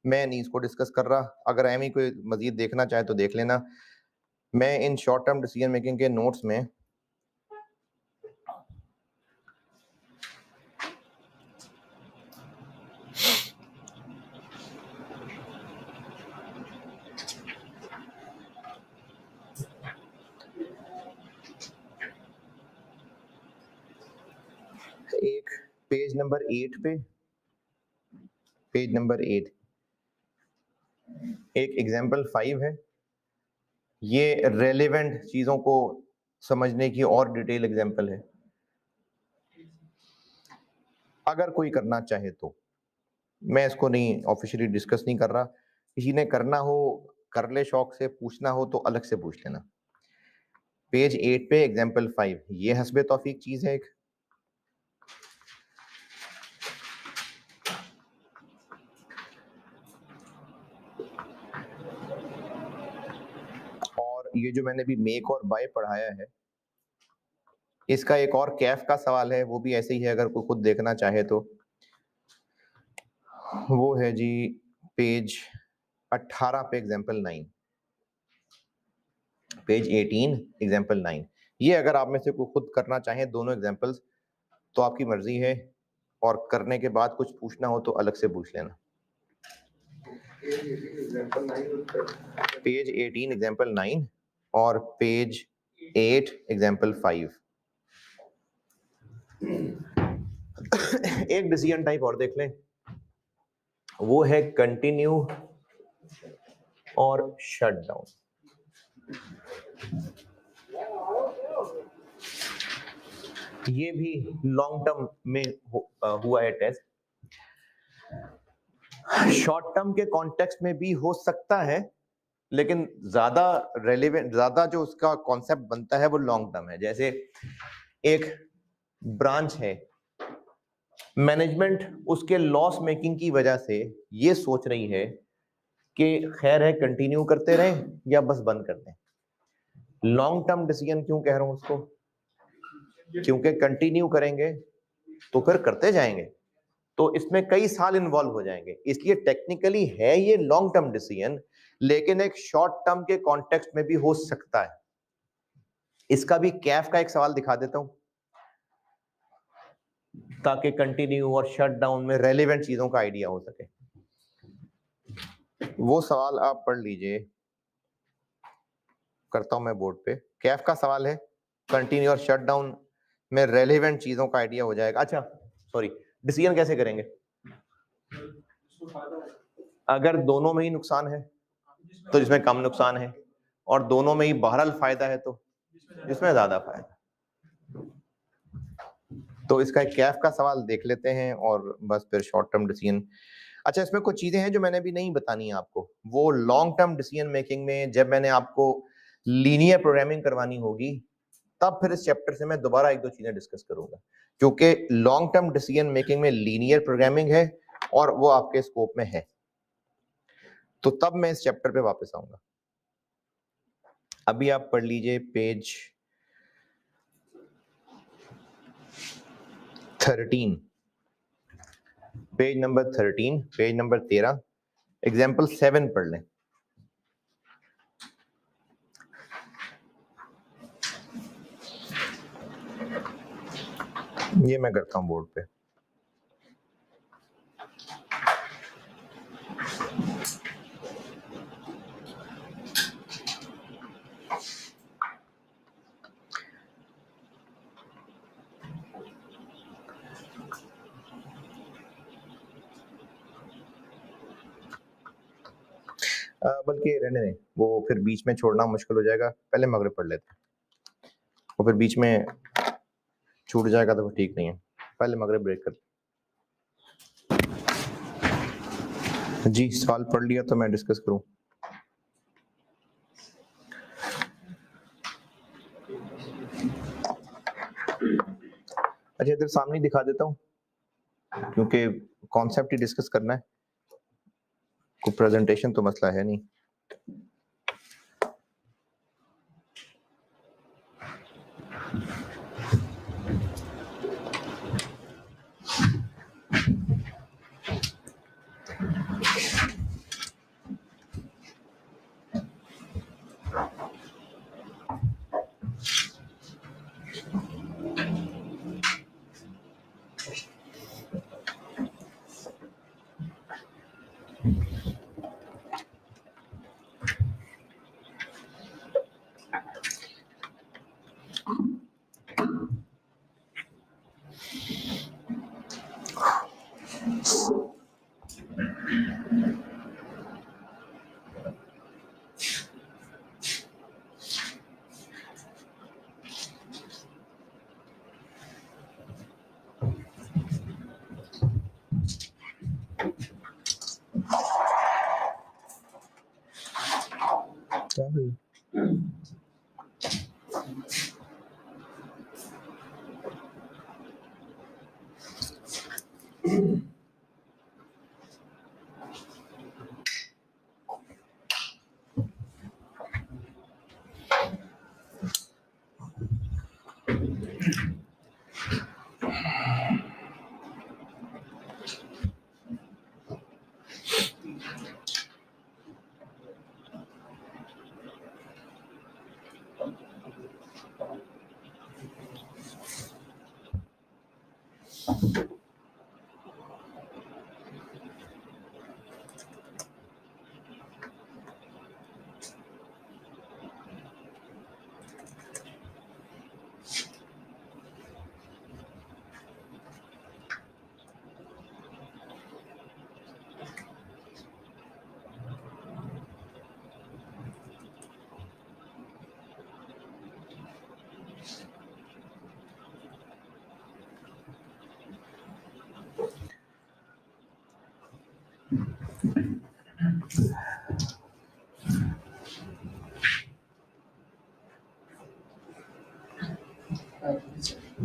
मैं नहीं इसको डिस्कस कर रहा। अगर एमी कोई मजीद देखना चाहे तो देख लेना। मैं in short term decision making के नोट्स में एक पेज नंबर 8 पे, पेज नंबर 8 एक एग्जाम्पल 5 है। ये रेलेवेंट चीजों को समझने की और डिटेल एग्जाम्पल है। अगर कोई करना चाहे तो, मैं इसको नहीं ऑफिशियली डिस्कस नहीं कर रहा, किसी ने करना हो कर ले, शौक से पूछना हो तो अलग से पूछ लेना। पेज 8 पे एग्जाम्पल 5, ये हस्बे तौफीक चीज है एक। और ये जो मैंने भी मेक और बाय पढ़ाया है, इसका एक और कैफ का सवाल है, वो भी ऐसे ही है, अगर कोई खुद देखना चाहे तो। वो है जी पेज 18 पे एग्जाम्पल 9। Page 18 example 9। ये अगर आप में से कोई खुद करना चाहें दोनों एग्जाम्पल्स तो आपकी मर्जी है, और करने के बाद कुछ पूछना हो तो अलग से पूछ लेना। पेज 18 एग्जाम्पल 9 और पेज 8 एग्जाम्पल 5। एक डिसीजन टाइप और देख लें, वो है कंटिन्यू और शट डाउन। ये भी लॉन्ग टर्म में हुआ है टेस्ट। शॉर्ट टर्म के कॉन्टेक्स्ट में भी हो सकता है, लेकिन ज्यादा रेलेवेंट, ज्यादा जो उसका कॉन्सेप्ट बनता है वो लॉन्ग टर्म है। जैसे एक ब्रांच है, मैनेजमेंट उसके लॉस मेकिंग की वजह से ये सोच रही है कि खैर है कंटिन्यू करते रहें या बस बंद कर दें। लॉन्ग टर्म डिसीजन क्यों कह रहा हूं उसको, क्योंकि कंटिन्यू करेंगे तो फिर करते जाएंगे, तो इसमें कई साल इन्वॉल्व हो जाएंगे, इसलिए टेक्निकली है ये लॉन्ग टर्म डिसीजन, लेकिन एक शॉर्ट टर्म के कॉन्टेक्स्ट में भी हो सकता है। इसका भी कैफ का एक सवाल दिखा देता हूं ताकि कंटिन्यू और शट डाउन में रेलेवेंट चीजों का आइडिया हो सके। वो सवाल आप पढ़ लीजिए, करता हूं मैं बोर्ड पे। कैफ का सवाल है, कंटिन्यू और शट डाउन में रेलेवेंट चीजों का आइडिया हो जाएगा। अच्छा सॉरी, डिसीजन कैसे करेंगे? अगर दोनों में ही नुकसान है तो जिसमें कम नुकसान है, और दोनों में ही बहरहाल फायदा है तो जिसमें ज्यादा फायदा। तो इसका एक कैफ का सवाल देख लेते हैं और बस फिर शॉर्ट टर्म डिसीजन। अच्छा, इसमें कुछ चीजें हैं जो मैंने भी नहीं बतानी है आपको। वो लॉन्ग टर्म डिसीजन मेकिंग में जब मैंने आपको लीनियर प्रोग्रामिंग करवानी होगी तब फिर इस चैप्टर से मैं दोबारा एक दो चीजें डिस्कस करूंगा, क्योंकि लॉन्ग टर्म डिसीजन मेकिंग में लीनियर प्रोग्रामिंग है और वो आपके स्कोप में है, तो तब मैं इस चैप्टर पे वापस आऊंगा। अभी आप पढ़ लीजिए page 13, page number 13, page number 13, example 7 पढ़ लें। ये मैं करता हूं बोर्ड पे। बल्कि रहने दें, वो फिर बीच में छोड़ना मुश्किल हो जाएगा। पहले मगरिब पढ़ लेते हैं, और फिर बीच में छूट जाएगा तो ठीक नहीं है। पहले मगरिब ब्रेक कर। जी सवाल पढ़ लिया तो मैं डिस्कस करूं। अच्छा इधर सामने दिखा देता हूं, क्योंकि कॉन्सेप्ट ही डिस्कस करना है, कोई प्रेजेंटेशन तो मसला है नहीं।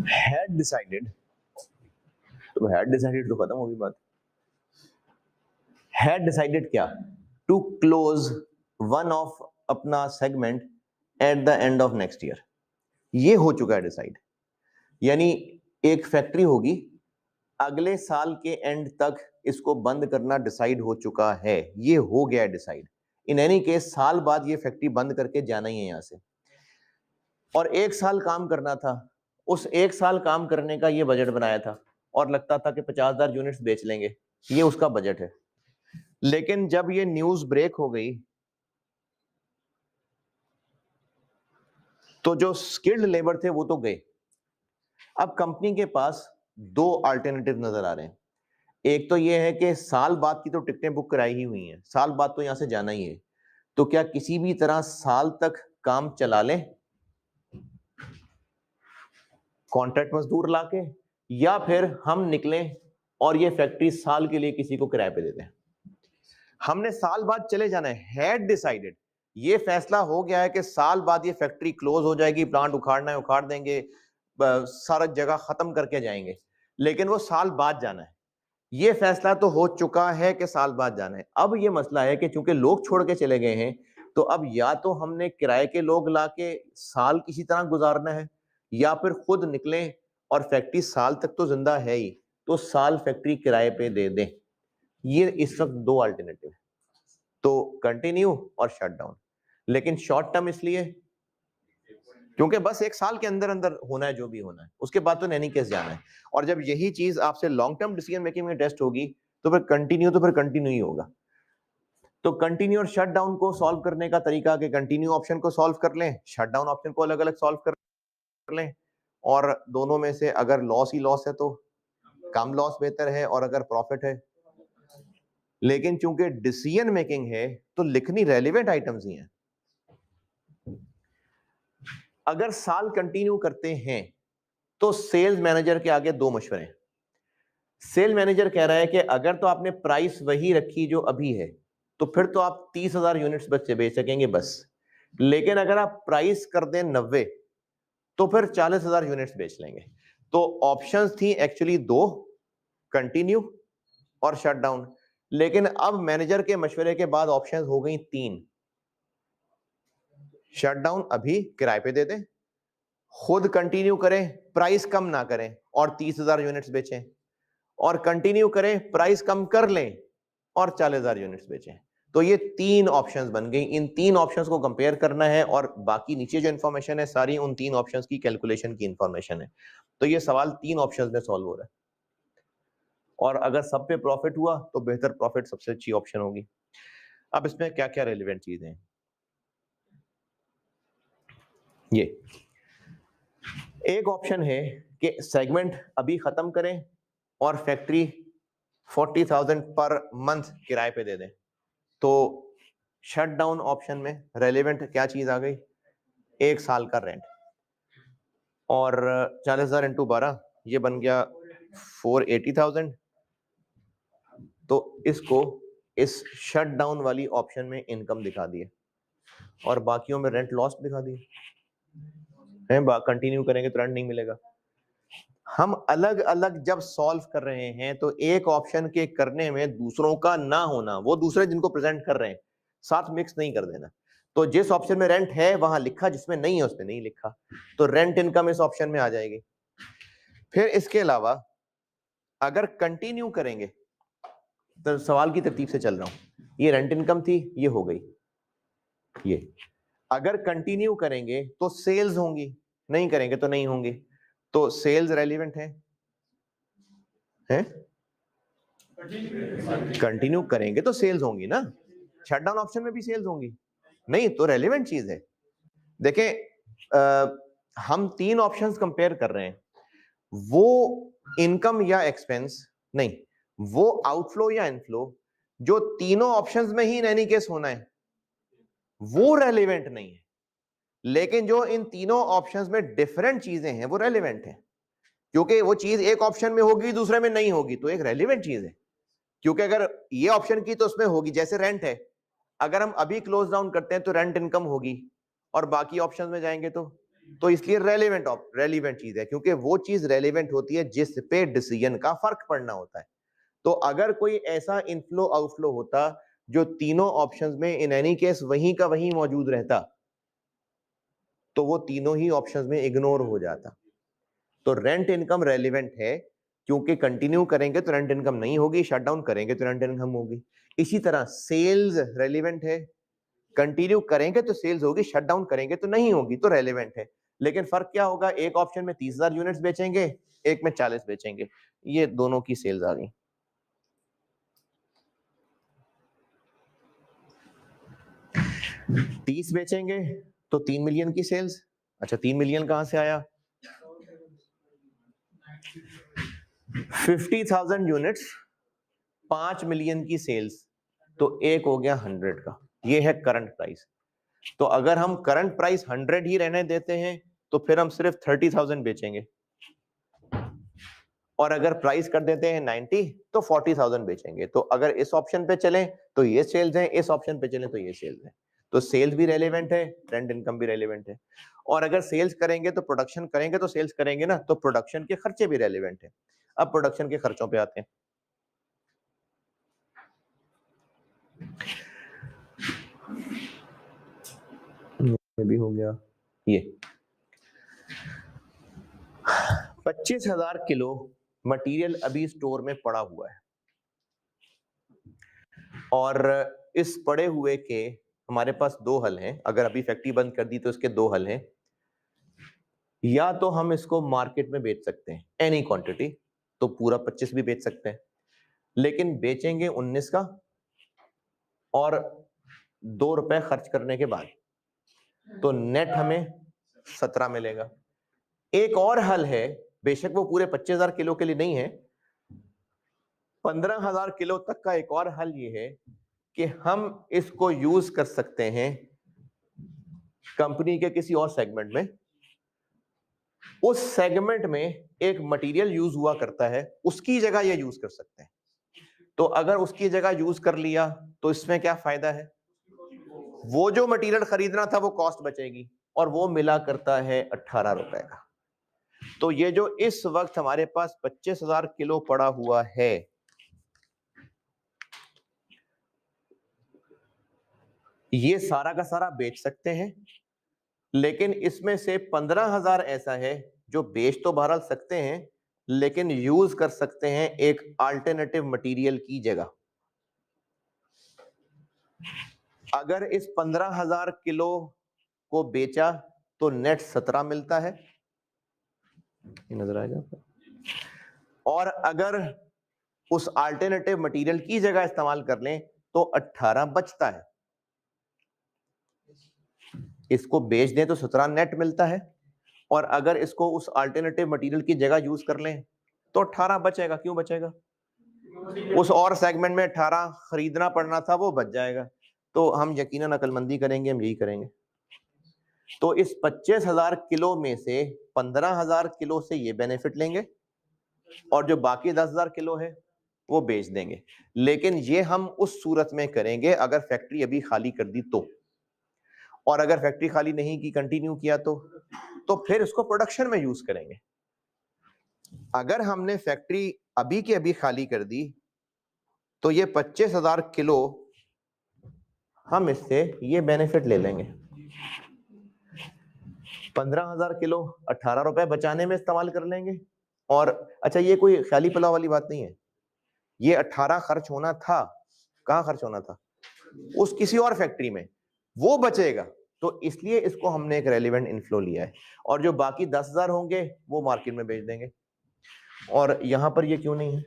had decided, तो had decided तो खत्म होगी बात। had decided क्या, to close one of अपना segment at the end of next year, ये हो चुका है डिसाइड। यानी एक फैक्ट्री होगी, अगले साल के एंड तक इसको बंद करना डिसाइड हो चुका है, ये हो गया है डिसाइड। इन एनी केस साल बाद ये फैक्ट्री बंद करके जाना ही है यहां से, और एक साल काम करना था। उस एक साल काम करने का ये बजट बनाया था और लगता था कि 50,000 यूनिट्स बेच लेंगे, ये उसका बजट है। लेकिन जब ये न्यूज ब्रेक हो गई तो जो स्किल्ड लेबर थे वो तो गए। अब कंपनी के पास दो अल्टरनेटिव नजर आ रहे हैं। एक तो ये है कि साल बाद की तो टिकटें बुक कराई ही हुई हैं, साल बाद तो यहां से जाना ही है, तो क्या किसी भी तरह साल तक काम चला लें कॉन्ट्रैक्ट मजदूर लाके, या फिर हम निकलें और ये फैक्ट्री साल के लिए किसी को किराए पे दे दें। हमने साल बाद चले जाना है, हैड डिसाइडेड, ये फैसला हो गया है कि साल बाद ये फैक्ट्री क्लोज हो जाएगी, प्लांट उखाड़ना है उखाड़ देंगे, सारा जगह खत्म करके जाएंगे, लेकिन वो साल बाद जाना है। ये फैसला तो हो चुका है कि साल बाद जाना है। अब ये मसला है कि चूंकि लोग छोड़ के चले गए हैं, तो अब या तो हमने किराए के लोग लाके साल किसी तरह गुजारना है, या फिर खुद निकलें और फैक्ट्री साल तक तो जिंदा है ही, तो साल फैक्ट्री किराए पे दे दें। ये इस वक्त दो अल्टरनेटिव है, तो कंटिन्यू और शट डाउन। लेकिन शॉर्ट टर्म इसलिए क्योंकि बस एक साल के अंदर अंदर होना है जो भी होना है, उसके बाद तो नैनी केस जाना है। और जब यही चीज आपसे लॉन्ग टर्म डिसीजन मेकिंग में टेस्ट होगी तो फिर कंटिन्यू ही होगा। तो कंटिन्यू और शट डाउन को सॉल्व करने का तरीका कि कंटिन्यू ऑप्शन को सॉल्व कर लें, शट डाउन ऑप्शन को अलग अलग सॉल्व कर लें, और दोनों में से अगर लॉस ही लॉस है तो कम लॉस बेहतर है, और अगर प्रॉफिट है। लेकिन चूंकि डिसीजन मेकिंग है तो लिखनी रेलिवेंट आइटम्स ही हैं। अगर साल कंटिन्यू करते हैं तो सेल्स मैनेजर के आगे दो मशवरे। सेल मैनेजर कह रहा है कि अगर तो आपने प्राइस वही रखी जो अभी है तो फिर तो आप 30,000 यूनिट्स बच्चे बेच सकेंगे बस, लेकिन अगर आप प्राइस कर दें 90 तो फिर 40,000 यूनिट्स बेच लेंगे। तो ऑप्शंस थी एक्चुअली दो, कंटिन्यू और शट डाउन, लेकिन अब मैनेजर के मशवरे के बाद ऑप्शंस हो गई तीन। शट डाउन अभी किराए पे दे दें, खुद कंटिन्यू करें, प्राइस कम ना करें और 30,000 यूनिट्स बेचें, और कंटिन्यू करें, प्राइस कम कर लें और 40,000 यूनिट्स बेचें। तो ये तीन ऑप्शंस बन गई। इन तीन ऑप्शंस को कंपेयर करना है, और बाकी नीचे जो इंफॉर्मेशन है सारी उन तीन ऑप्शंस की कैलकुलेशन की इंफॉर्मेशन है। तो ये सवाल तीन ऑप्शंस में सॉल्व हो रहा है, और अगर सब पे प्रॉफिट हुआ तो बेहतर प्रॉफिट सबसे अच्छी ऑप्शन होगी। अब इसमें क्या क्या रेलिवेंट चीजें हैं, ये एक ऑप्शन है कि सेगमेंट अभी खत्म करें और फैक्ट्री 40,000 पर मंथ किराए पे दे दें। तो शट डाउन ऑप्शन में रेलेवेंट क्या चीज आ गई, एक साल का रेंट, और 40,000 इंटू 12 ये बन गया 480,000। तो इसको इस शट डाउन वाली ऑप्शन में इनकम दिखा दिए और बाकियों में रेंट लॉस दिखा दिए हैं। कंटिन्यू करेंगे तो रेंट नहीं मिलेगा। हम अलग अलग जब सॉल्व कर रहे हैं तो एक ऑप्शन के करने में दूसरों का ना होना, वो दूसरे जिनको प्रेजेंट कर रहे हैं साथ मिक्स नहीं कर देना। तो जिस ऑप्शन में रेंट है वहां लिखा, जिसमें नहीं है उसमें नहीं लिखा, तो रेंट इनकम इस ऑप्शन में आ जाएगी। फिर इसके अलावा अगर कंटिन्यू करेंगे, तो सवाल की तरतीब से चल रहा हूं, ये रेंट इनकम थी, ये हो गई। ये अगर कंटिन्यू करेंगे तो सेल्स होंगी, नहीं करेंगे तो नहीं होंगी। तो सेल्स रेलिवेंट है? कंटिन्यू करेंगे तो सेल्स होंगी ना, शटडाउन ऑप्शन में भी सेल्स होंगी, नहीं तो रेलिवेंट चीज है। देखें हम तीन ऑप्शंस कंपेयर कर रहे हैं, वो इनकम या एक्सपेंस नहीं, वो आउटफ्लो या इनफ्लो, जो तीनों ऑप्शंस में ही इन एनी केस होना है वो रेलिवेंट नहीं है। लेकिन जो इन तीनों ऑप्शंस में डिफरेंट चीजें हैं वो रेलिवेंट है, क्योंकि वो चीज एक ऑप्शन में होगी दूसरे में नहीं होगी, तो एक रेलिवेंट चीज है। क्योंकि अगर ये ऑप्शन की तो उसमें होगी, जैसे रेंट है, अगर हम अभी क्लोज डाउन करते हैं तो रेंट इनकम होगी, और बाकी ऑप्शन में जाएंगे तो इसलिए रेलिवेंट चीज है, क्योंकि वो चीज रेलिवेंट होती है जिस पे डिसीजन का फर्क पड़ना होता है। तो अगर कोई ऐसा इनफ्लो आउटफ्लो होता जो तीनों ऑप्शंस में इन एनी केस वहीं का वहीं मौजूद रहता, तो वो तीनों ही ऑप्शंस में इग्नोर हो जाता। तो रेंट इनकम रेलिवेंट है, क्योंकि कंटिन्यू करेंगे तो रेंट इनकम नहीं होगी, शट डाउन करेंगे तो रेंट इनकम होगी। इसी तरह सेल्स रेलिवेंट है, कंटिन्यू करेंगे तो सेल्स होगी, शट डाउन करेंगे तो नहीं होगी, तो रेलिवेंट है। लेकिन फर्क क्या होगा, एक ऑप्शन में 30,000 यूनिट्स बेचेंगे, एक में 40 बेचेंगे, ये दोनों की सेल्स आ गई। तीस बेचेंगे तो 3 मिलियन की सेल्स। अच्छा 3 मिलियन कहां से आया, 50,000 यूनिट्स, 5 मिलियन की सेल्स, तो एक हो गया 100 का। ये है करंट प्राइस। तो अगर हम करंट प्राइस 100 ही रहने देते हैं तो फिर हम सिर्फ 30,000 बेचेंगे, और अगर प्राइस कर देते हैं 90 तो 40,000 बेचेंगे। तो अगर इस ऑप्शन पे चलें तो ये सेल्स है, इस ऑप्शन पे चलें तो ये सेल्स है। तो सेल्स भी रेलेवेंट है, रेंट इनकम भी रेलेवेंट है। और अगर सेल्स करेंगे तो प्रोडक्शन करेंगे, तो सेल्स करेंगे ना, तो प्रोडक्शन के खर्चे भी रेलेवेंट है। अब प्रोडक्शन के खर्चों पे आते हैं। भी हो गया ये 25,000 किलो मटेरियल अभी स्टोर में पड़ा हुआ है, और इस पड़े हुए के हमारे पास दो हल हैं। अगर अभी फैक्ट्री बंद कर दी तो इसके दो हल हैं। या तो हम इसको मार्केट में बेच सकते हैं एनी क्वांटिटी, तो पूरा 25 भी बेच सकते हैं, लेकिन बेचेंगे 19 का, और 2 रुपए खर्च करने के बाद तो नेट हमें 17 मिलेगा। एक और हल है, बेशक वो पूरे 25,000 किलो के लिए नहीं है, 15,000 किलो तक का एक और हल ये है कि हम इसको यूज कर सकते हैं कंपनी के किसी और सेगमेंट में। उस सेगमेंट में एक मटेरियल यूज हुआ करता है, उसकी जगह ये यूज कर सकते हैं। तो अगर उसकी जगह यूज कर लिया तो इसमें क्या फायदा है, वो जो मटेरियल खरीदना था वो कॉस्ट बचेगी, और वो मिला करता है 18 रुपए का। तो ये जो इस वक्त हमारे पास 25,000 किलो पड़ा हुआ है, ये सारा का सारा बेच सकते हैं, लेकिन इसमें से 15,000 ऐसा है जो बेच तो बहरहाल सकते हैं, लेकिन यूज कर सकते हैं एक अल्टरनेटिव मटेरियल की जगह। अगर इस 15,000 किलो को बेचा तो नेट 17 मिलता है, ये नजर आएगा। और अगर उस अल्टरनेटिव मटेरियल की जगह इस्तेमाल कर लें तो 18 बचता है। इसको बेच दें तो 17 नेट मिलता है, और अगर इसको उस अल्टरनेटिव मटेरियल की जगह यूज कर लें तो 18 बचेगा। क्यों बचेगा, उस और सेगमेंट में 18 खरीदना पड़ना था, वो बच जाएगा। तो हम यकीनन अकलमंदी करेंगे, हम यही करेंगे। तो इस 25,000 किलो में से 15,000 किलो से ये बेनिफिट लेंगे, और जो बाकी 10,000 किलो है वो बेच देंगे। लेकिन ये हम उस सूरत में करेंगे अगर फैक्ट्री अभी खाली कर दी तो, और अगर फैक्ट्री खाली नहीं की, कंटिन्यू किया तो फिर इसको प्रोडक्शन में यूज करेंगे। अगर हमने फैक्ट्री अभी के अभी खाली कर दी तो ये 25,000 किलो हम इससे ये बेनिफिट ले लेंगे। 15,000 किलो 18 रुपए बचाने में इस्तेमाल कर लेंगे। और अच्छा, ये कोई ख्याली पुलाव वाली बात नहीं है, ये 18 खर्च होना था, कहां खर्च होना था, उस किसी और फैक्ट्री में, वो बचेगा। तो इसलिए इसको हमने एक रेलिवेंट इनफ्लो लिया है, और जो बाकी 10,000 होंगे वो मार्केट में बेच देंगे। और यहां पर ये क्यों नहीं है,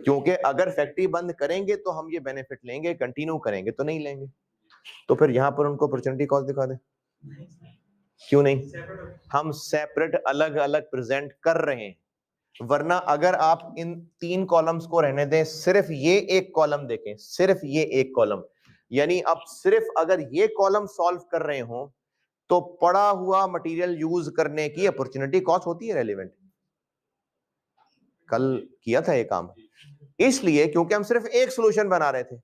क्योंकि अगर फैक्ट्री बंद करेंगे तो हम ये बेनिफिट लेंगे, कंटिन्यू करेंगे तो नहीं लेंगे। तो फिर यहां पर उनको अपॉर्चुनिटी कॉस्ट दिखा दें, क्यों नहीं, हम सेपरेट अलग अलग प्रेजेंट कर रहे हैं। वरना अगर आप इन 3 कॉलम्स को रहने दें, सिर्फ ये एक कॉलम देखें, सिर्फ ये एक कॉलम, यानी अब सिर्फ अगर ये कॉलम सॉल्व कर रहे हो तो पड़ा हुआ मटेरियल यूज करने की अपॉर्चुनिटी कॉस्ट होती है रेलेवेंट। कल किया था ये काम। इसलिए क्योंकि हम सिर्फ एक सॉल्यूशन बना रहे थे।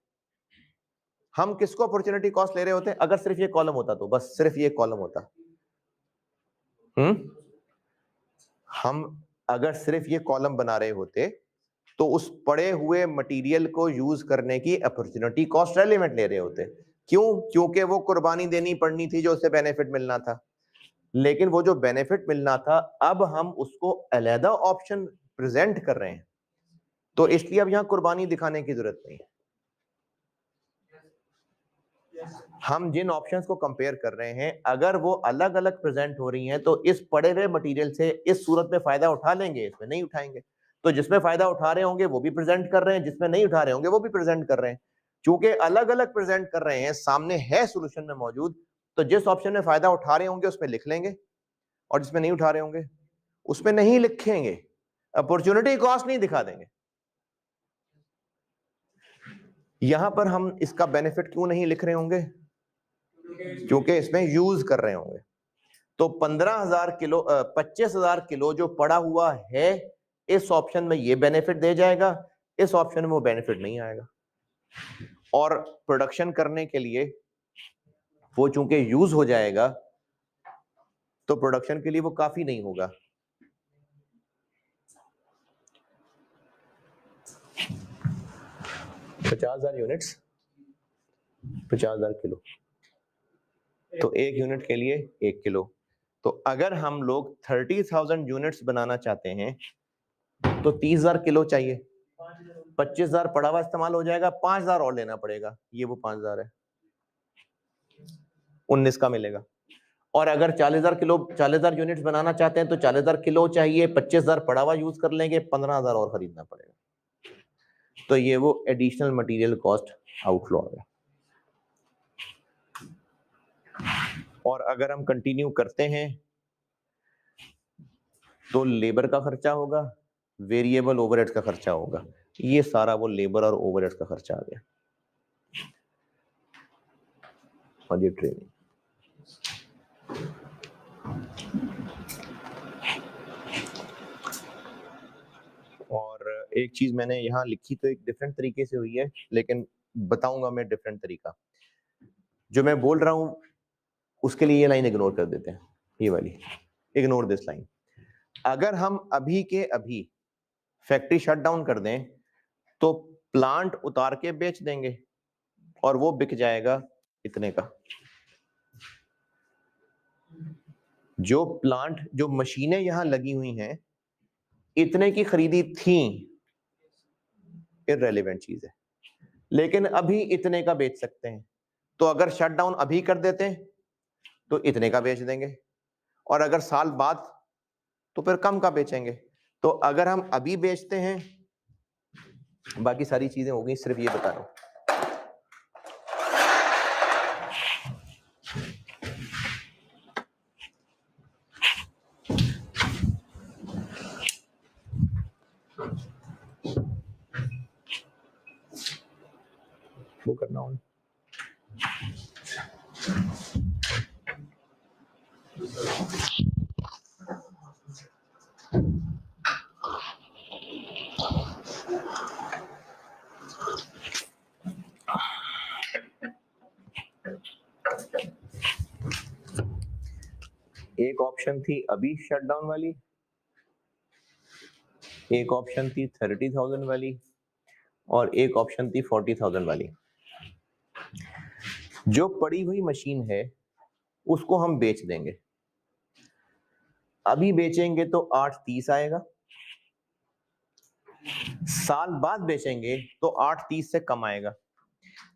हम किसको अपॉर्चुनिटी कॉस्ट ले रहे होते? अगर सिर्फ ये कॉलम होता तो, बस सिर्फ ये कॉलम होता, हम अगर सिर्फ ये कॉलम बना रहे होते तो उस पड़े हुए मटेरियल को यूज करने की अपॉर्चुनिटी कॉस्ट रेलेवेंट ले रहे होते। क्यों? क्योंकि वो कुर्बानी देनी पड़नी थी जो उससे बेनिफिट मिलना था। लेकिन वो जो बेनिफिट मिलना था, अब हम उसको अलहदा ऑप्शन प्रेजेंट कर रहे हैं, तो इसलिए अब यहां कुर्बानी दिखाने की जरूरत नहीं है। हम जिन ऑप्शंस को कंपेयर कर रहे हैं, अगर वो अलग अलग प्रेजेंट हो रही हैं, तो इस पड़े हुए मटेरियल से इस सूरत में फायदा उठा लेंगे, इसमें नहीं उठाएंगे। तो जिसमें फायदा उठा रहे होंगे वो भी प्रेजेंट कर रहे हैं, जिसमें नहीं उठा रहे होंगे वो भी प्रेजेंट कर रहे हैं। चूंकि अलग अलग प्रेजेंट कर रहे हैं, सामने है सोल्यूशन में मौजूद, तो जिस ऑप्शन में फायदा उठा रहे होंगे उसमें लिख लेंगे, और जिसमें नहीं उठा रहे होंगे उसमें नहीं लिखेंगे, अपॉर्चुनिटी कॉस्ट नहीं दिखा देंगे। यहां पर हम इसका बेनिफिट क्यों नहीं लिख रहे होंगे? क्योंकि इसमें यूज कर रहे होंगे। तो 15,000 किलो 25,000 किलो जो पड़ा हुआ है, इस ऑप्शन में ये बेनिफिट दे जाएगा, इस ऑप्शन में वो बेनिफिट नहीं आएगा। और प्रोडक्शन करने के लिए वो चूंकि यूज हो जाएगा, तो प्रोडक्शन के लिए वो काफी नहीं होगा। $50,000 यूनिट्स, 50,000 किलो, तो एक यूनिट के लिए 1 किलो। तो अगर हम लोग 30,000 यूनिट्स बनाना चाहते हैं तो 30,000 किलो चाहिए। 25,000 पड़ा हुआ इस्तेमाल हो जाएगा, 5,000 और लेना पड़ेगा, ये वो 5,000 है, 19 का मिलेगा। और अगर 40,000 यूनिट्स बनाना चाहते हैं तो 40,000 किलो चाहिए, 25,000 पड़ा हुआ यूज कर लेंगे, 15,000 और खरीदना पड़ेगा। तो ये वो एडिशनल मटेरियल कॉस्ट आउटफ्लो आ गया। और अगर हम कंटिन्यू करते हैं तो लेबर का खर्चा होगा, वेरिएबल ओवरहेड्स का खर्चा होगा, ये सारा वो लेबर और ओवरहेड्स का खर्चा आ गया। और ये ट्रेनिंग, और एक चीज मैंने यहाँ लिखी तो एक डिफरेंट तरीके से हुई है, लेकिन बताऊंगा मैं डिफरेंट तरीका। जो मैं बोल रहा हूं उसके लिए ये लाइन इग्नोर कर देते हैं, ये वाली, इग्नोर दिस लाइन। अगर हम अभी के अभी फैक्ट्री शट डाउन कर दें तो प्लांट उतार के बेच देंगे और वो बिक जाएगा इतने का। जो प्लांट, जो मशीनें यहां लगी हुई हैं, इतने की खरीदी थी, इररेलेवेंट चीज है, लेकिन अभी इतने का बेच सकते हैं। तो अगर शट डाउन अभी कर देते हैं तो इतने का बेच देंगे, और अगर साल बाद तो फिर कम का बेचेंगे। तो अगर हम अभी बेचते हैं, बाकी सारी चीजें हो गई, सिर्फ ये बता रहा हूं। वो करना हो एक ऑप्शन थी अभी शटडाउन वाली, एक ऑप्शन थी 30,000 वाली, और एक ऑप्शन थी 40,000 वाली। जो पड़ी हुई मशीन है उसको हम बेच देंगे। अभी बेचेंगे तो 830 आएगा, साल बाद बेचेंगे तो 830 से कम आएगा।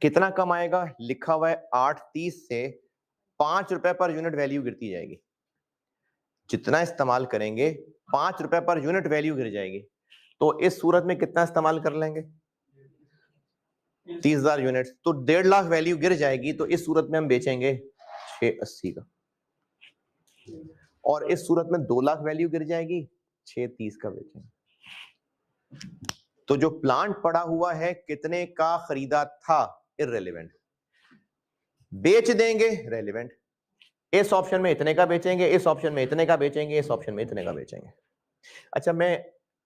कितना कम आएगा? लिखा हुआ है 830 से 5 रुपए पर यूनिट वैल्यू गिरती जाएगी। जितना इस्तेमाल करेंगे 5 रुपए पर यूनिट वैल्यू गिर जाएगी। तो इस सूरत में कितना इस्तेमाल कर लेंगे? 30,000 यूनिट, तो 1.5 लाख वैल्यू गिर जाएगी। तो इस सूरत में हम बेचेंगे 680 का, और इस सूरत में 2 लाख वैल्यू गिर जाएगी, 630 का बेचेंगे। तो जो प्लांट पड़ा हुआ है कितने का खरीदा था, इररेलेवेंट। बेच देंगे, रेलेवेंट। इस ऑप्शन में इतने का बेचेंगे, इस ऑप्शन में इतने का बेचेंगे, इस ऑप्शन में इतने का बेचेंगे। अच्छा, मैं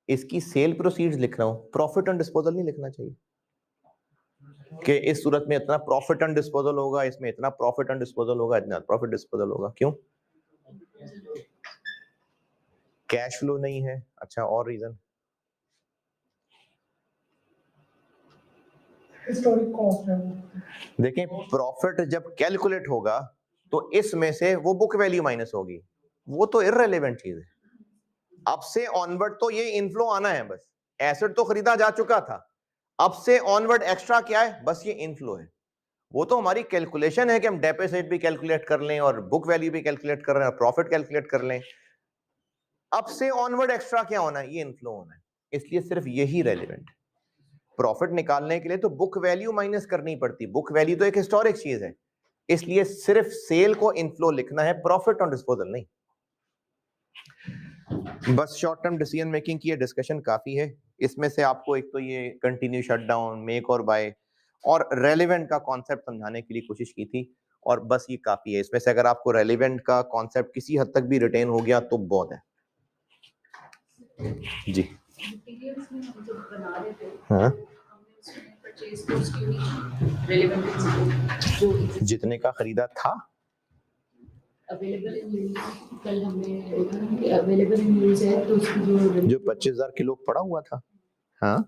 इसकी सेल प्रोसीड्स लिख रहा हूं, प्रॉफिट ऑन डिस्पोजल नहीं लिखना चाहिए कि इस सूरत में इतना प्रॉफिट ऑन डिस्पोजल होगा, इसमें इतना प्रॉफिट ऑन डिस्पोजल होगा, इतना प्रॉफिट डिस्पोजल होगा। क्यों? कैश फ्लो नहीं है। अच्छा, और रीजन? हिस्टोरिक कॉस्ट है। देखें, प्रॉफिट जब कैलकुलेट होगा तो इसमें से वो बुक वैल्यू माइनस होगी, वो तो इररिलेवेंट चीज है। अब से ऑनवर्ड तो ये इनफ्लो आना है, बस एसेट तो खरीदा जा चुका था, अब से ऑनवर्ड एक्स्ट्रा क्या है? बस ये इनफ्लो है। वो तो हमारी कैलकुलेशन है कि हम डेप्रिसिएट भी कैलकुलेट कर लें और बुक वैल्यू भी कैलकुलेट कर रहे हैं और प्रॉफिट कैलकुलेट कर लें। अब से ऑनवर्ड एक्स्ट्रा क्या होना है? ये इनफ्लो होना है। इसलिए सिर्फ यही रेलिवेंट। प्रॉफिट निकालने के लिए तो बुक वैल्यू माइनस करनी पड़ती, बुक वैल्यू तो एक हिस्टोरिक चीज है, इसलिए सिर्फ सेल को इनफ्लो लिखना है, प्रॉफिट ऑन डिस्पोजल नहीं। बस शॉर्ट टर्म डिसीजन मेकिंग की ये डिस्कशन काफी है। इसमें से आपको एक तो ये कंटिन्यू शटडाउन, मेक और बाय और रेलेवेंट का कॉन्सेप्ट समझाने के लिए कोशिश की थी, और बस ये काफी है। इसमें से अगर आपको रेलेवेंट का कॉन्सेप्ट किसी हद तक भी रिटेन हो गया तो बहुत है। जी मटेरियल्स में हम जब बना रहे थे, हाँ, हमने उसमें परचेज कॉस्ट क्यों नहीं रेलेवेंट जो जितने का खरीदा था अवेलेबल इन यूज, कल हमने देखा ना कि अवेलेबल इन यूज है, तो उसकी जो 25,000 किलो पड़ा हुआ था। हाँ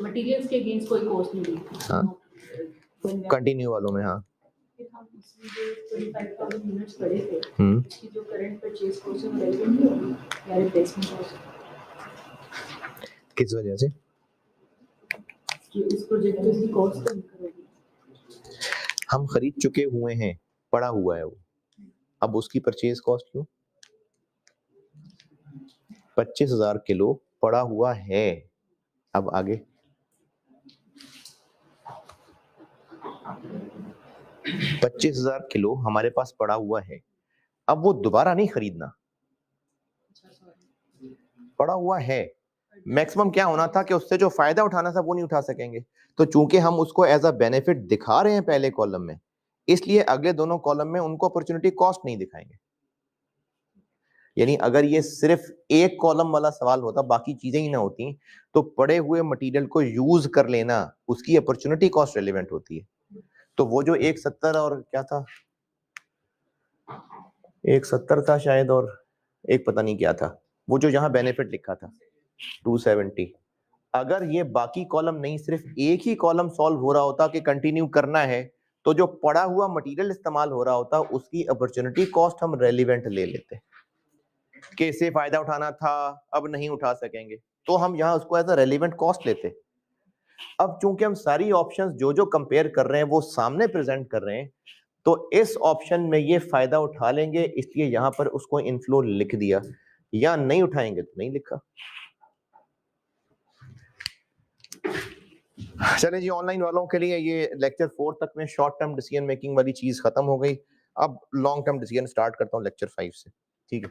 मटेरियल्स के अगेंस्ट कोई कॉस्ट नहीं दी। हाँ, कंटिन्यू वालों में। हाँ, फिर हम उसमें जो 25,000 यूनिट्स पड़े थे, हम्म, उसकी जो करंट परचेज कॉस्ट है वो रेलेवेंट नहीं होगी या रिप्लेसमेंट कॉस्ट, किस वजह से? कि इस प्रोजेक्ट की उसकी कॉस्ट कम करोगी। हम खरीद चुके हुए हैं, पड़ा हुआ है वो, अब उसकी परचेज कॉस्ट क्यों? 25,000 किलो पड़ा हुआ है। अब आगे 25,000 किलो हमारे पास पड़ा हुआ है, अब वो दोबारा नहीं खरीदना, पड़ा हुआ है। मैक्सिमम क्या होना था कि उससे जो फायदा उठाना था वो नहीं उठा सकेंगे, तो चूंकि हम उसको एज अ बेनिफिट दिखा रहे हैं पहले कॉलम में, इसलिए अगले दोनों कॉलम में उनको अपॉर्चुनिटी कॉस्ट नहीं दिखाएंगे। यानी अगर ये सिर्फ एक कॉलम वाला सवाल होता, बाकी चीजें ही ना होती, तो पड़े हुए मटेरियल को यूज कर लेना उसकी अपॉर्चुनिटी कॉस्ट रेलेवेंट होती है। तो वो जो 170 और क्या था, 170 था शायद, और एक पता नहीं क्या था, वो जो यहाँ बेनिफिट लिखा था 270, अगर ये बाकी कॉलम नहीं सिर्फ एक ही कॉलम सॉल्व हो रहा होता कि कंटिन्यू करना है, तो जो पड़ा हुआ मटेरियल इस्तेमाल हो रहा होता उसकी अपॉर्चुनिटी कॉस्ट हम रेलिवेंट ले लेते कि इससे फायदा उठाना था, अब नहीं उठा सकेंगे, तो हम यहाँ उसको एज अ रेलिवेंट कॉस्ट लेते। अब चूंकि हम सारी ऑप्शंस जो जो कंपेयर कर रहे हैं वो सामने प्रेजेंट कर रहे हैं, तो इस ऑप्शन में ये फायदा उठा लेंगे, इसलिए यहां पर उसको इनफ्लो लिख दिया, या नहीं उठाएंगे तो नहीं लिखा। चले जी, ऑनलाइन वालों के लिए ये लेक्चर 4 तक में शॉर्ट टर्म डिसीजन मेकिंग वाली चीज खत्म हो गई। अब लॉन्ग टर्म डिसीजन स्टार्ट करता हूँ लेक्चर 5 से, ठीक है।